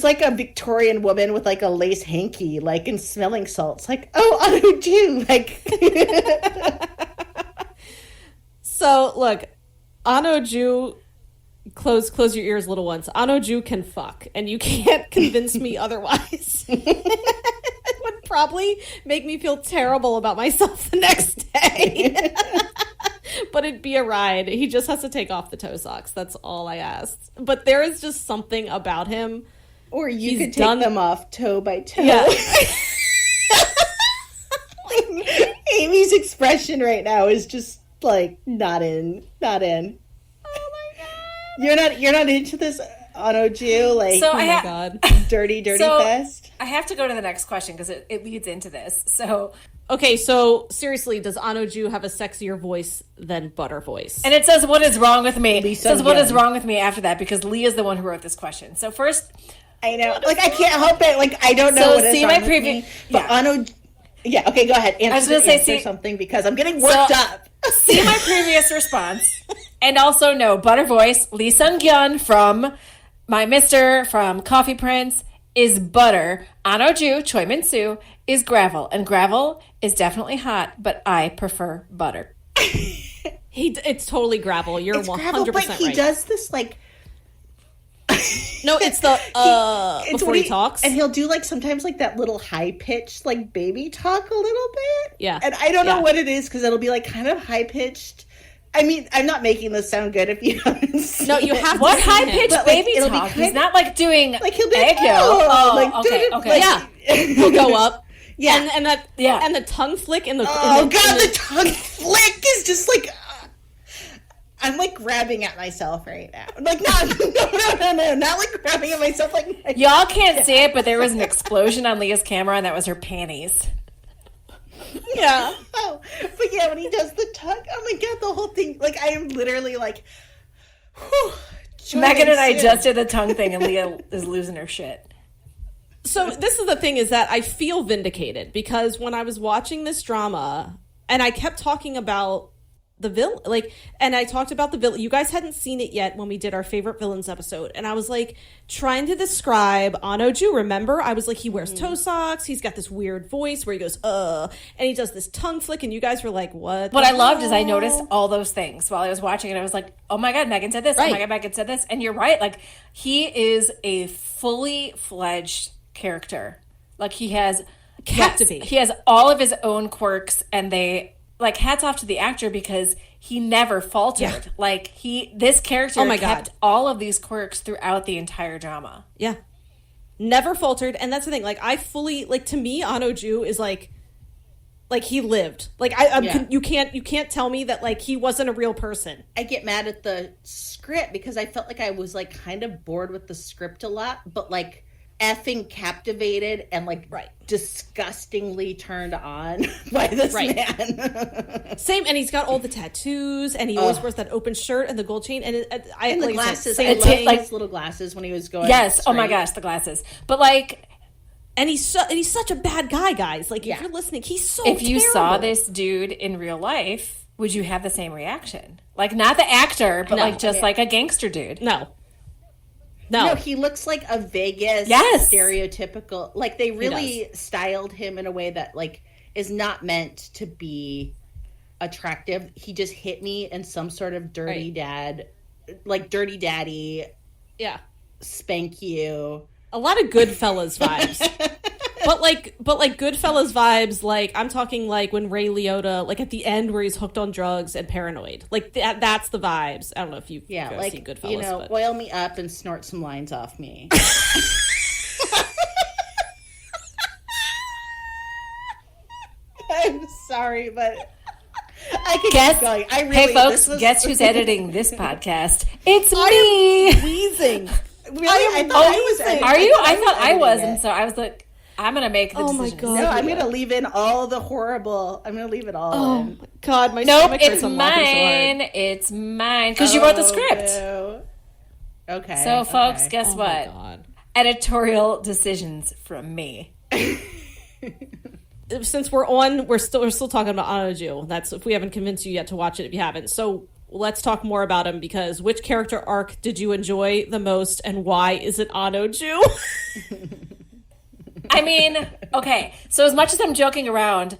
like a Victorian woman with, like, a lace hanky, like, and smelling salts. Like, oh, Ahn Oh Ju, like. So, look, Ahn Oh Ju, close your ears, little ones. Ahn Oh Ju can fuck, and you can't convince me otherwise. It would probably make me feel terrible about myself the next day. But it'd be a ride. He just has to take off the toe socks. That's all I asked. But there is just something about him. Or you could take them off toe by toe. Yeah. Amy's expression right now is just, like, not in. Oh my god. You're not into this Ahn Oh Ju, like, So Oh my god. dirty So, fest? I have to go to the next question because it leads into this. So, Okay, so seriously, does Ahn Oh Ju have a sexier voice than Butter voice? and it says, what is wrong with me? Lee It says, Sung what is Yeon. wrong with me after that? Because Lee is the one who wrote this question. So first, I know. Like, I can't help it. Like, I don't know So, what is see wrong my with preview- me. But Ahn Oh Ju... Yeah, okay, go ahead. Answer see- something, because I'm getting worked up. see my previous response. And also, no, Butter voice, Lee Sung Yeon from My Mister, from Coffee Prince, is Butter. Ahn Oh Ju, Choi Min Soo, is Gravel. And Gravel is definitely hot, but I prefer Butter. It's totally Gravel. You're It's 100% Gravel, but he right. does this, like... No, it's the it's before when he talks. And he'll do, like, sometimes, like, that little high-pitched, like, baby talk a little bit. Yeah. And I don't know Yeah. what it is, because it'll be, like, kind of high-pitched. I mean, I'm not making this sound good if you haven't seen No, you it. have What to see him. high-pitched But, like, baby it'll be talk? kind He's not, like, doing Like, he'll be egg like, yolk. oh, Oh, like, okay, like, okay. Yeah. He'll go up. Yeah. And that Yeah. and the tongue flick in the Oh, God, the tongue flick is just, like... I'm, like, grabbing at myself right now. Like, no, not, like, grabbing at myself, like... Y'all can't see it, but there was an explosion on Leah's camera, and that was her panties. Yeah. Oh, but yeah, when he does the tongue, oh my God, the whole thing, like, I am literally like, whew, Megan and I soon. just did the tongue thing, and Leah is losing her shit. So this is the thing, is that I feel vindicated because when I was watching this drama and I kept talking about the villain, like, and I talked about the villain. You guys hadn't seen it yet when we did our favorite villains episode, and I was like trying to describe Ahn Oh Ju. Remember, I was like, he wears toe socks, he's got this weird voice where he goes and he does this tongue flick, and you guys were like, what I loved is I noticed all those things while I was watching it. I was like, oh my god, Megan said this, oh my god, Megan said this. And you're right, like, he is a fully fledged character. Like, he has captivating. Yes, he has all of his own quirks, and they, like, hats off to the actor because he never faltered. Yeah. Like, this character kept all of these quirks throughout the entire drama. Yeah. Never faltered. And that's the thing. Like, I fully, like, to me, Ahn Oh Ju is like he lived. Like, you can't tell me that, like, he wasn't a real person. I get mad at the script because I felt like I was, like, kind of bored with the script a lot, but, like, effing captivated and, like, disgustingly turned on by this man. Same, and he's got all the tattoos, and he always wears that open shirt and the gold chain, and and the like glasses. I love his little glasses when he was going. Yes, oh my gosh, the glasses. But, like, and he's such a bad guy, guys. Like, if you're listening, he's so if you terrible. saw this dude in real life, would you have the same reaction? Like, not the actor, but like a gangster dude. No, he looks like a Vegas stereotypical. Like, they really styled him in a way that, like, is not meant to be attractive. He just hit me in some sort of dirty dad, like, dirty daddy. Yeah, spank you. A lot of Goodfellas vibes. But Goodfellas vibes, like, I'm talking like when Ray Liotta, like, at the end where he's hooked on drugs and paranoid. Like, that's the vibes. I don't know if you like, see Goodfellas. You know, oil me up and snort some lines off me. I'm sorry, but I could keep going. Hey, folks, guess who's editing this podcast? It's me! Wheezing. Really? I thought I was editing. Are you? I thought I was, and so I was like, I'm going to make the decision. My God. No, I'm going to leave in all the horrible. I'm going to leave it all in. My God, my stomach hurts. Nope, it's mine. So it's mine. Because you wrote the script. No. Okay. So, folks, guess what? Editorial decisions from me. Since we're still talking about Ahn Oh Ju. That's if we haven't convinced you yet to watch it if you haven't. So let's talk more about him, because which character arc did you enjoy the most, and why is it Ahn Oh Ju? I mean, okay, so as much as I'm joking around,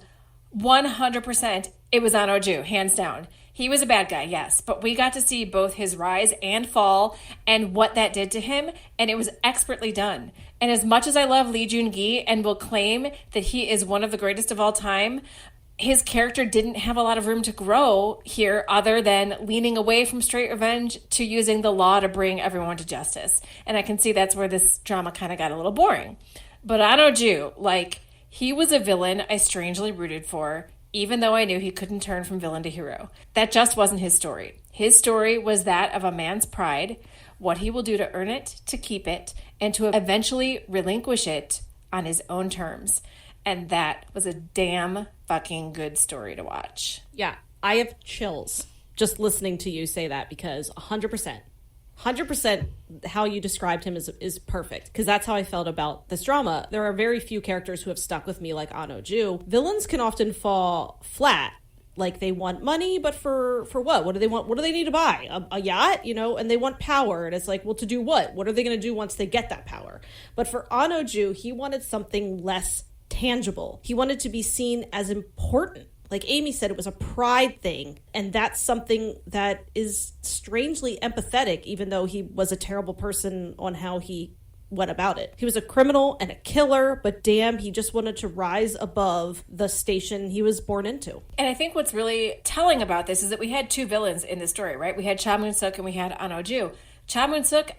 100% it was Ahn Oh Ju, hands down. He was a bad guy, yes, but we got to see both his rise and fall and what that did to him, and it was expertly done. And as much as I love Lee Joon Gi and will claim that he is one of the greatest of all time, his character didn't have a lot of room to grow here other than leaning away from straight revenge to using the law to bring everyone to justice. And I can see that's where this drama kind of got a little boring. But Ahn Oh Ju, like, he was a villain I strangely rooted for, even though I knew he couldn't turn from villain to hero. That just wasn't his story. His story was that of a man's pride, what he will do to earn it, to keep it, and to eventually relinquish it on his own terms. And that was a damn fucking good story to watch. Yeah, I have chills just listening to you say that, because 100%. 100% how you described him is perfect, because that's how I felt about this drama. There are very few characters who have stuck with me like Ahn Oh Ju. Villains can often fall flat. Like, they want money, but for what? What do they want? What do they need to buy? A yacht, you know? And they want power. And it's like, well, to do what? What are they going to do once they get that power? But for Ahn Oh Ju, he wanted something less tangible. He wanted to be seen as important. Like Amy said, it was a pride thing. And that's something that is strangely empathetic, even though he was a terrible person on how he went about it. He was a criminal and a killer, but damn, he just wanted to rise above the station he was born into. And I think what's really telling about this is that we had two villains in this story, right? We had Cha Moon-suk and we had Ahn Oh Ju. Cha Moon-suk,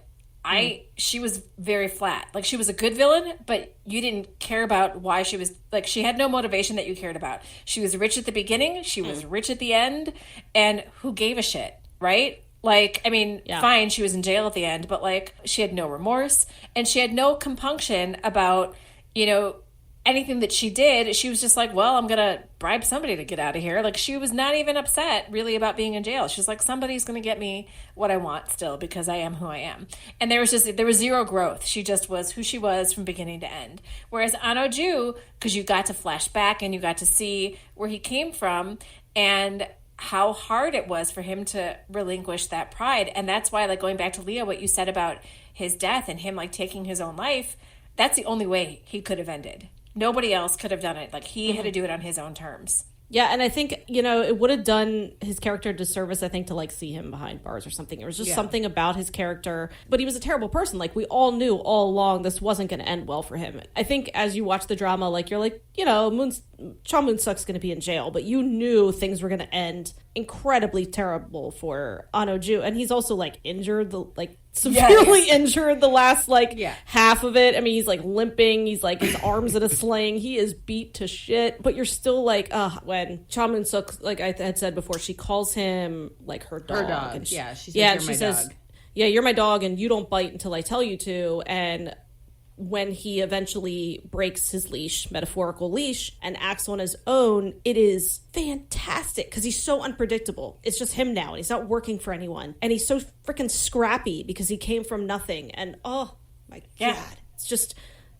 she was very flat. Like, she was a good villain, but you didn't care about why she was, like, she had no motivation that you cared about. She was rich at the beginning, she was rich at the end, and who gave a shit, right? Like, I mean, fine, she was in jail at the end, but, like, she had no remorse, and she had no compunction about, you know, anything that she did. She was just like, well, I'm going to bribe somebody to get out of here. Like, she was not even upset, really, about being in jail. She's like, somebody's going to get me what I want still, because I am who I am. And there was zero growth. She just was who she was from beginning to end. Whereas Ahn Oh Ju, because you got to flash back and you got to see where he came from, and how hard it was for him to relinquish that pride. And that's why, like, going back to Leah, what you said about his death and him, like, taking his own life, that's the only way he could have ended. Nobody else could have done it. Like, he had to do it on his own terms. Yeah, and I think, you know, it would have done his character a disservice, I think, to, like, see him behind bars or something. It was just something about his character. But he was a terrible person. Like, we all knew all along this wasn't going to end well for him. I think as you watch the drama, like, you're like, you know, Cha Moon-suk's going to be in jail. But you knew things were going to end incredibly terrible for Ahn Oh Ju. And he's also, like, injured, severely injured the last half of it. I mean, he's like limping, he's like his arms in a sling, he is beat to shit, but you're still like, when Cha Moon-suk, like I had said before, she calls him like her dog. And she says, you're my dog. Yeah, you're my dog and you don't bite until I tell you to. And when he eventually breaks his leash, metaphorical leash, and acts on his own, it is fantastic because he's so unpredictable. It's just him now, and he's not working for anyone. And he's so freaking scrappy because he came from nothing. And oh my God, it's just,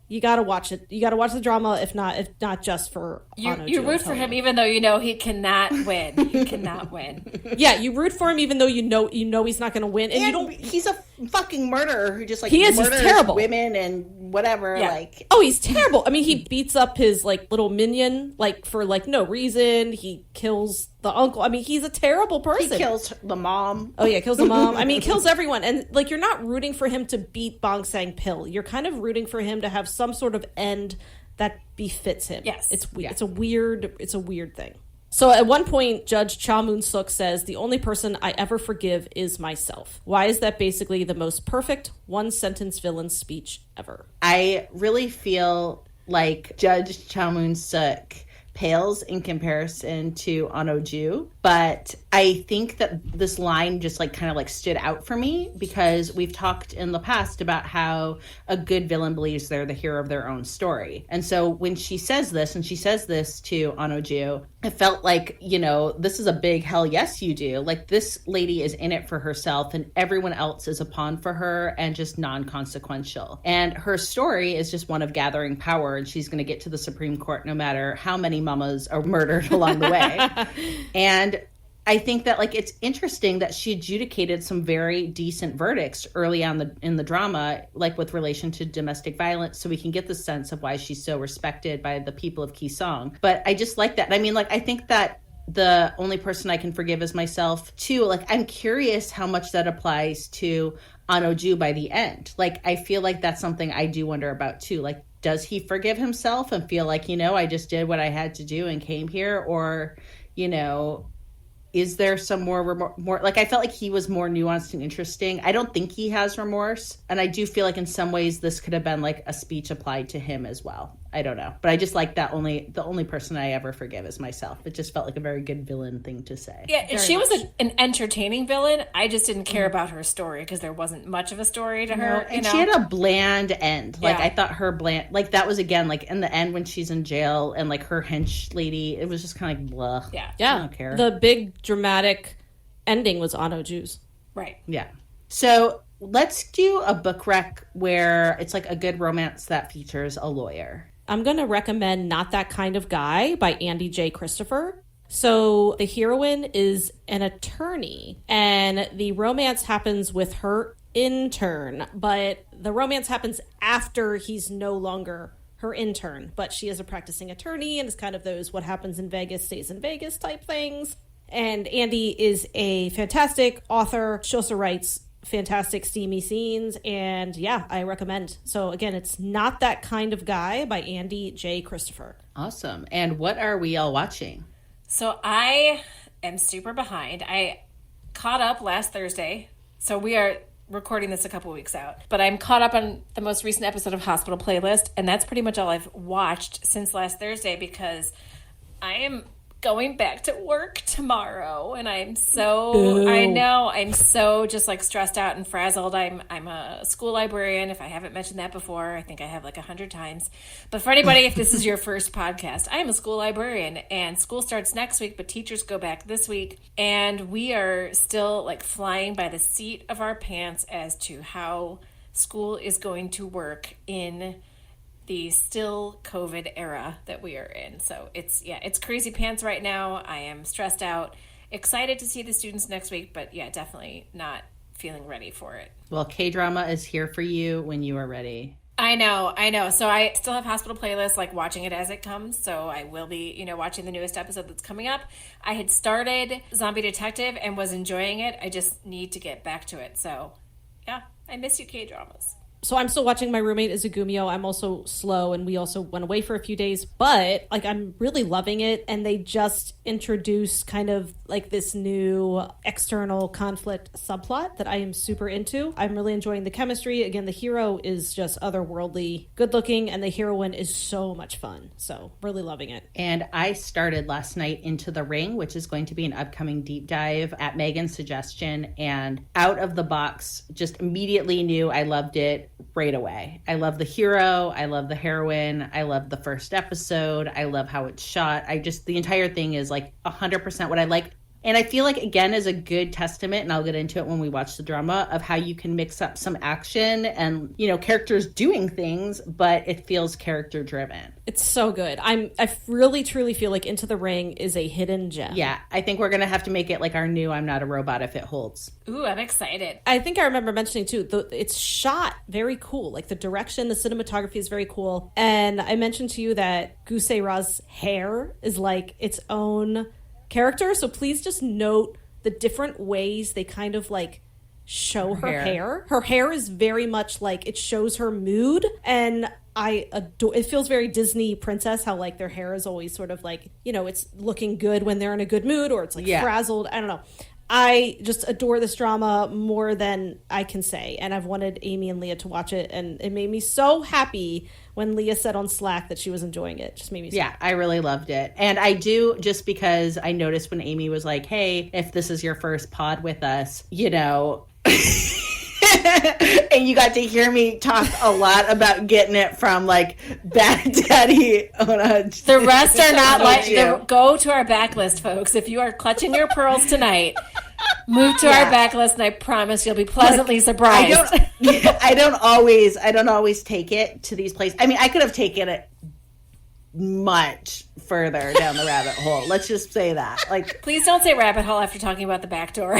you gotta watch it. You gotta watch the drama, if not just for Ahn Oh Ju. You root for him even though you know he cannot win. He cannot win. Yeah, you root for him even though you know he's not gonna win. And you don't. He's a fucking murderer who just he's terrible. Women and whatever. Yeah. Like, oh, he's terrible. I mean, he beats up his like little minion like for like no reason. He kills the uncle. I mean, he's a terrible person. He kills the mom. Oh yeah, kills the mom. I mean, kills everyone. And like, you're not rooting for him to beat Bong Sang-pil. You're kind of rooting for him to have some sort of end that befits him. Yes. It's a weird thing. So at one point, Judge Cha Moon-suk says, "The only person I ever forgive is myself." Why is that basically the most perfect one-sentence villain speech ever? I really feel like Judge Cha Moon-suk pales in comparison to Ahn Oh Ju, but I think that this line just like kind of like stood out for me because we've talked in the past about how a good villain believes they're the hero of their own story. And so when she says this, and she says this to Ahn Oh Ju, it felt like, you know, this is a big hell yes you do. Like, this lady is in it for herself and everyone else is a pawn for her and just non-consequential. And her story is just one of gathering power, and she's going to get to the Supreme Court no matter how many mamas are murdered along the way. And I think that like it's interesting that she adjudicated some very decent verdicts early on in the drama, like with relation to domestic violence, so we can get the sense of why she's so respected by the people of Keysung. But I just like that. I mean, like, I think that the only person I can forgive is myself too. Like, I'm curious how much that applies to Ahn Oh Ju by the end. Like, I feel like that's something I do wonder about too. Like, does he forgive himself and feel like, you know, I just did what I had to do and came here? Or, you know, is there some more like, I felt like he was more nuanced and interesting. I don't think he has remorse, and I do feel like in some ways this could have been like a speech applied to him as well. I don't know, but I just like that the only person I ever forgive is myself. It just felt like a very good villain thing to say. Yeah, she was an entertaining villain. I just didn't care about her story because there wasn't much of a story to her. And she had a bland end. Like, I thought her bland, like, that was again like in the end when she's in jail and like her hench lady, it was just kind of like blah. Yeah, I don't care. The big dramatic ending was Ahn Oh Ju's. Right. Yeah. So let's do a book rec where it's like a good romance that features a lawyer. I'm going to recommend Not That Kind of Guy by Andie J. Christopher. So the heroine is an attorney, and the romance happens with her intern, but the romance happens after he's no longer her intern, but she is a practicing attorney and is kind of those what happens in Vegas stays in Vegas type things. And Andie is a fantastic author. She also writes fantastic steamy scenes, and yeah, I recommend. So again, it's Not That Kind of Guy by Andie J. Christopher. Awesome. And what are we all watching? So I am super behind. I caught up last Thursday, so we are recording this a couple weeks out, but I'm caught up on the most recent episode of Hospital Playlist, and that's pretty much all I've watched since last Thursday because I am going back to work tomorrow, and I'm so just like stressed out and frazzled. I'm a school librarian, if I haven't mentioned that before. I think I have like 100 times. But for anybody, if this is your first podcast, I am a school librarian, and school starts next week, but teachers go back this week, and we are still like flying by the seat of our pants as to how school is going to work in the still COVID era that we are in. So it's crazy pants right now. I am stressed out. excited to see the students next week, but yeah, definitely not feeling ready for it. Well, K-drama is here for you when you are ready. I know. So I still have Hospital Playlist, like watching it as it comes. So I will be, watching the newest episode that's coming up. I had started Zombie Detective and was enjoying it. I just need to get back to it. So yeah, I miss you, K-dramas. So I'm still watching My Roommate Izagumio. I'm also slow, and we also went away for a few days, but like I'm really loving it. And they just introduced kind of like this new external conflict subplot that I am super into. I'm really enjoying the chemistry. Again, the hero is just otherworldly good looking, and the heroine is so much fun. So really loving it. And I started last night Into the Ring, which is going to be an upcoming deep dive at Megan's suggestion. And out of the box, just immediately knew I loved it right away. I love the hero. I love the heroine. I love the first episode. I love how it's shot. The entire thing is like 100% what I like. And I feel like, again, is a good testament, and I'll get into it when we watch the drama, of how you can mix up some action and, characters doing things, but it feels character driven. It's so good. I really, truly feel like Into the Ring is a hidden gem. Yeah, I think we're going to have to make it like our new I'm Not a Robot if it holds. Ooh, I'm excited. I think I remember mentioning, too, it's shot very cool. Like, the direction, the cinematography is very cool. And I mentioned to you that Gusei-ra's hair is like its own character, so please just note the different ways they kind of like show her hair. Her hair is very much like it shows her mood, and I adore it. Feels very Disney princess, how like their hair is always sort of like, it's looking good when they're in a good mood, or it's like frazzled. I don't know. I just adore this drama more than I can say, and I've wanted Amy and Leah to watch it, and it made me so happy when Leah said on Slack that she was enjoying it. Just made me so happy. I really loved it. And I do, just because I noticed when Amy was like, hey, if this is your first pod with us, and you got to hear me talk a lot about getting it from like Bad Daddy. The rest are not like, go to our backlist, folks. If you are clutching your pearls tonight, move to our backlist, and I promise you'll be pleasantly surprised. I don't always take it to these places. I mean, I could have taken it much further down the rabbit hole. Let's just say that. Like, please don't say rabbit hole after talking about the back door.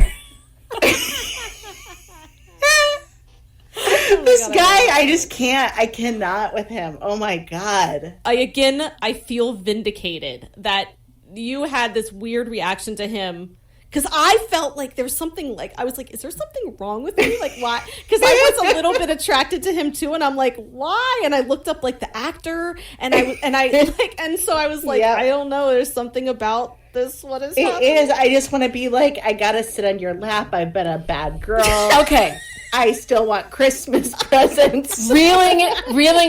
This guy, I cannot with him. Oh my God. I feel vindicated that you had this weird reaction to him, because I felt like there was something, like, I was like, is there something wrong with me? Like, why? Because I was a little bit attracted to him too, and I'm like, why? And I looked up like the actor, and so I was like, I don't know, there's something about this. What is happening? It is. I just want to be like, I gotta sit on your lap. I've been a bad girl. Okay. I still want Christmas presents. Reeling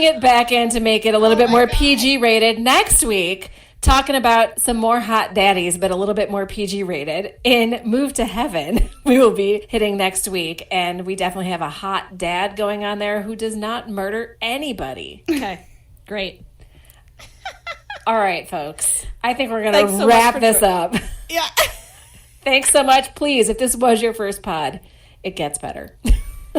it back in to make it a little bit more PG rated next week, talking about some more hot daddies, but a little bit more PG rated. In Move to Heaven, we will be hitting next week, and we definitely have a hot dad going on there who does not murder anybody. Okay, great. All right, folks. I think we're going to wrap this up. Yeah. Thanks so much. Please, if this was your first pod, it gets better.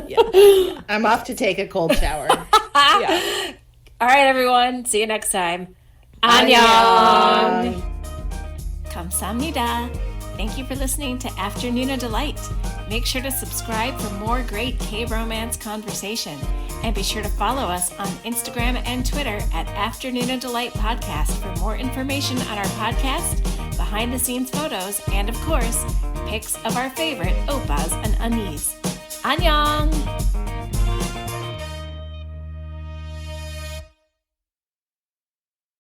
Yeah. I'm off to take a cold shower. Yeah. All right, everyone. See you next time. Annyeong. Kamsahamnida. Thank you for listening to Afternoona Delight. Make sure to subscribe for more great K-romance conversation. And be sure to follow us on Instagram and Twitter at Afternoona Delight Podcast for more information on our podcast, behind-the-scenes photos, and, of course, pics of our favorite oppas and anis. Annyeong!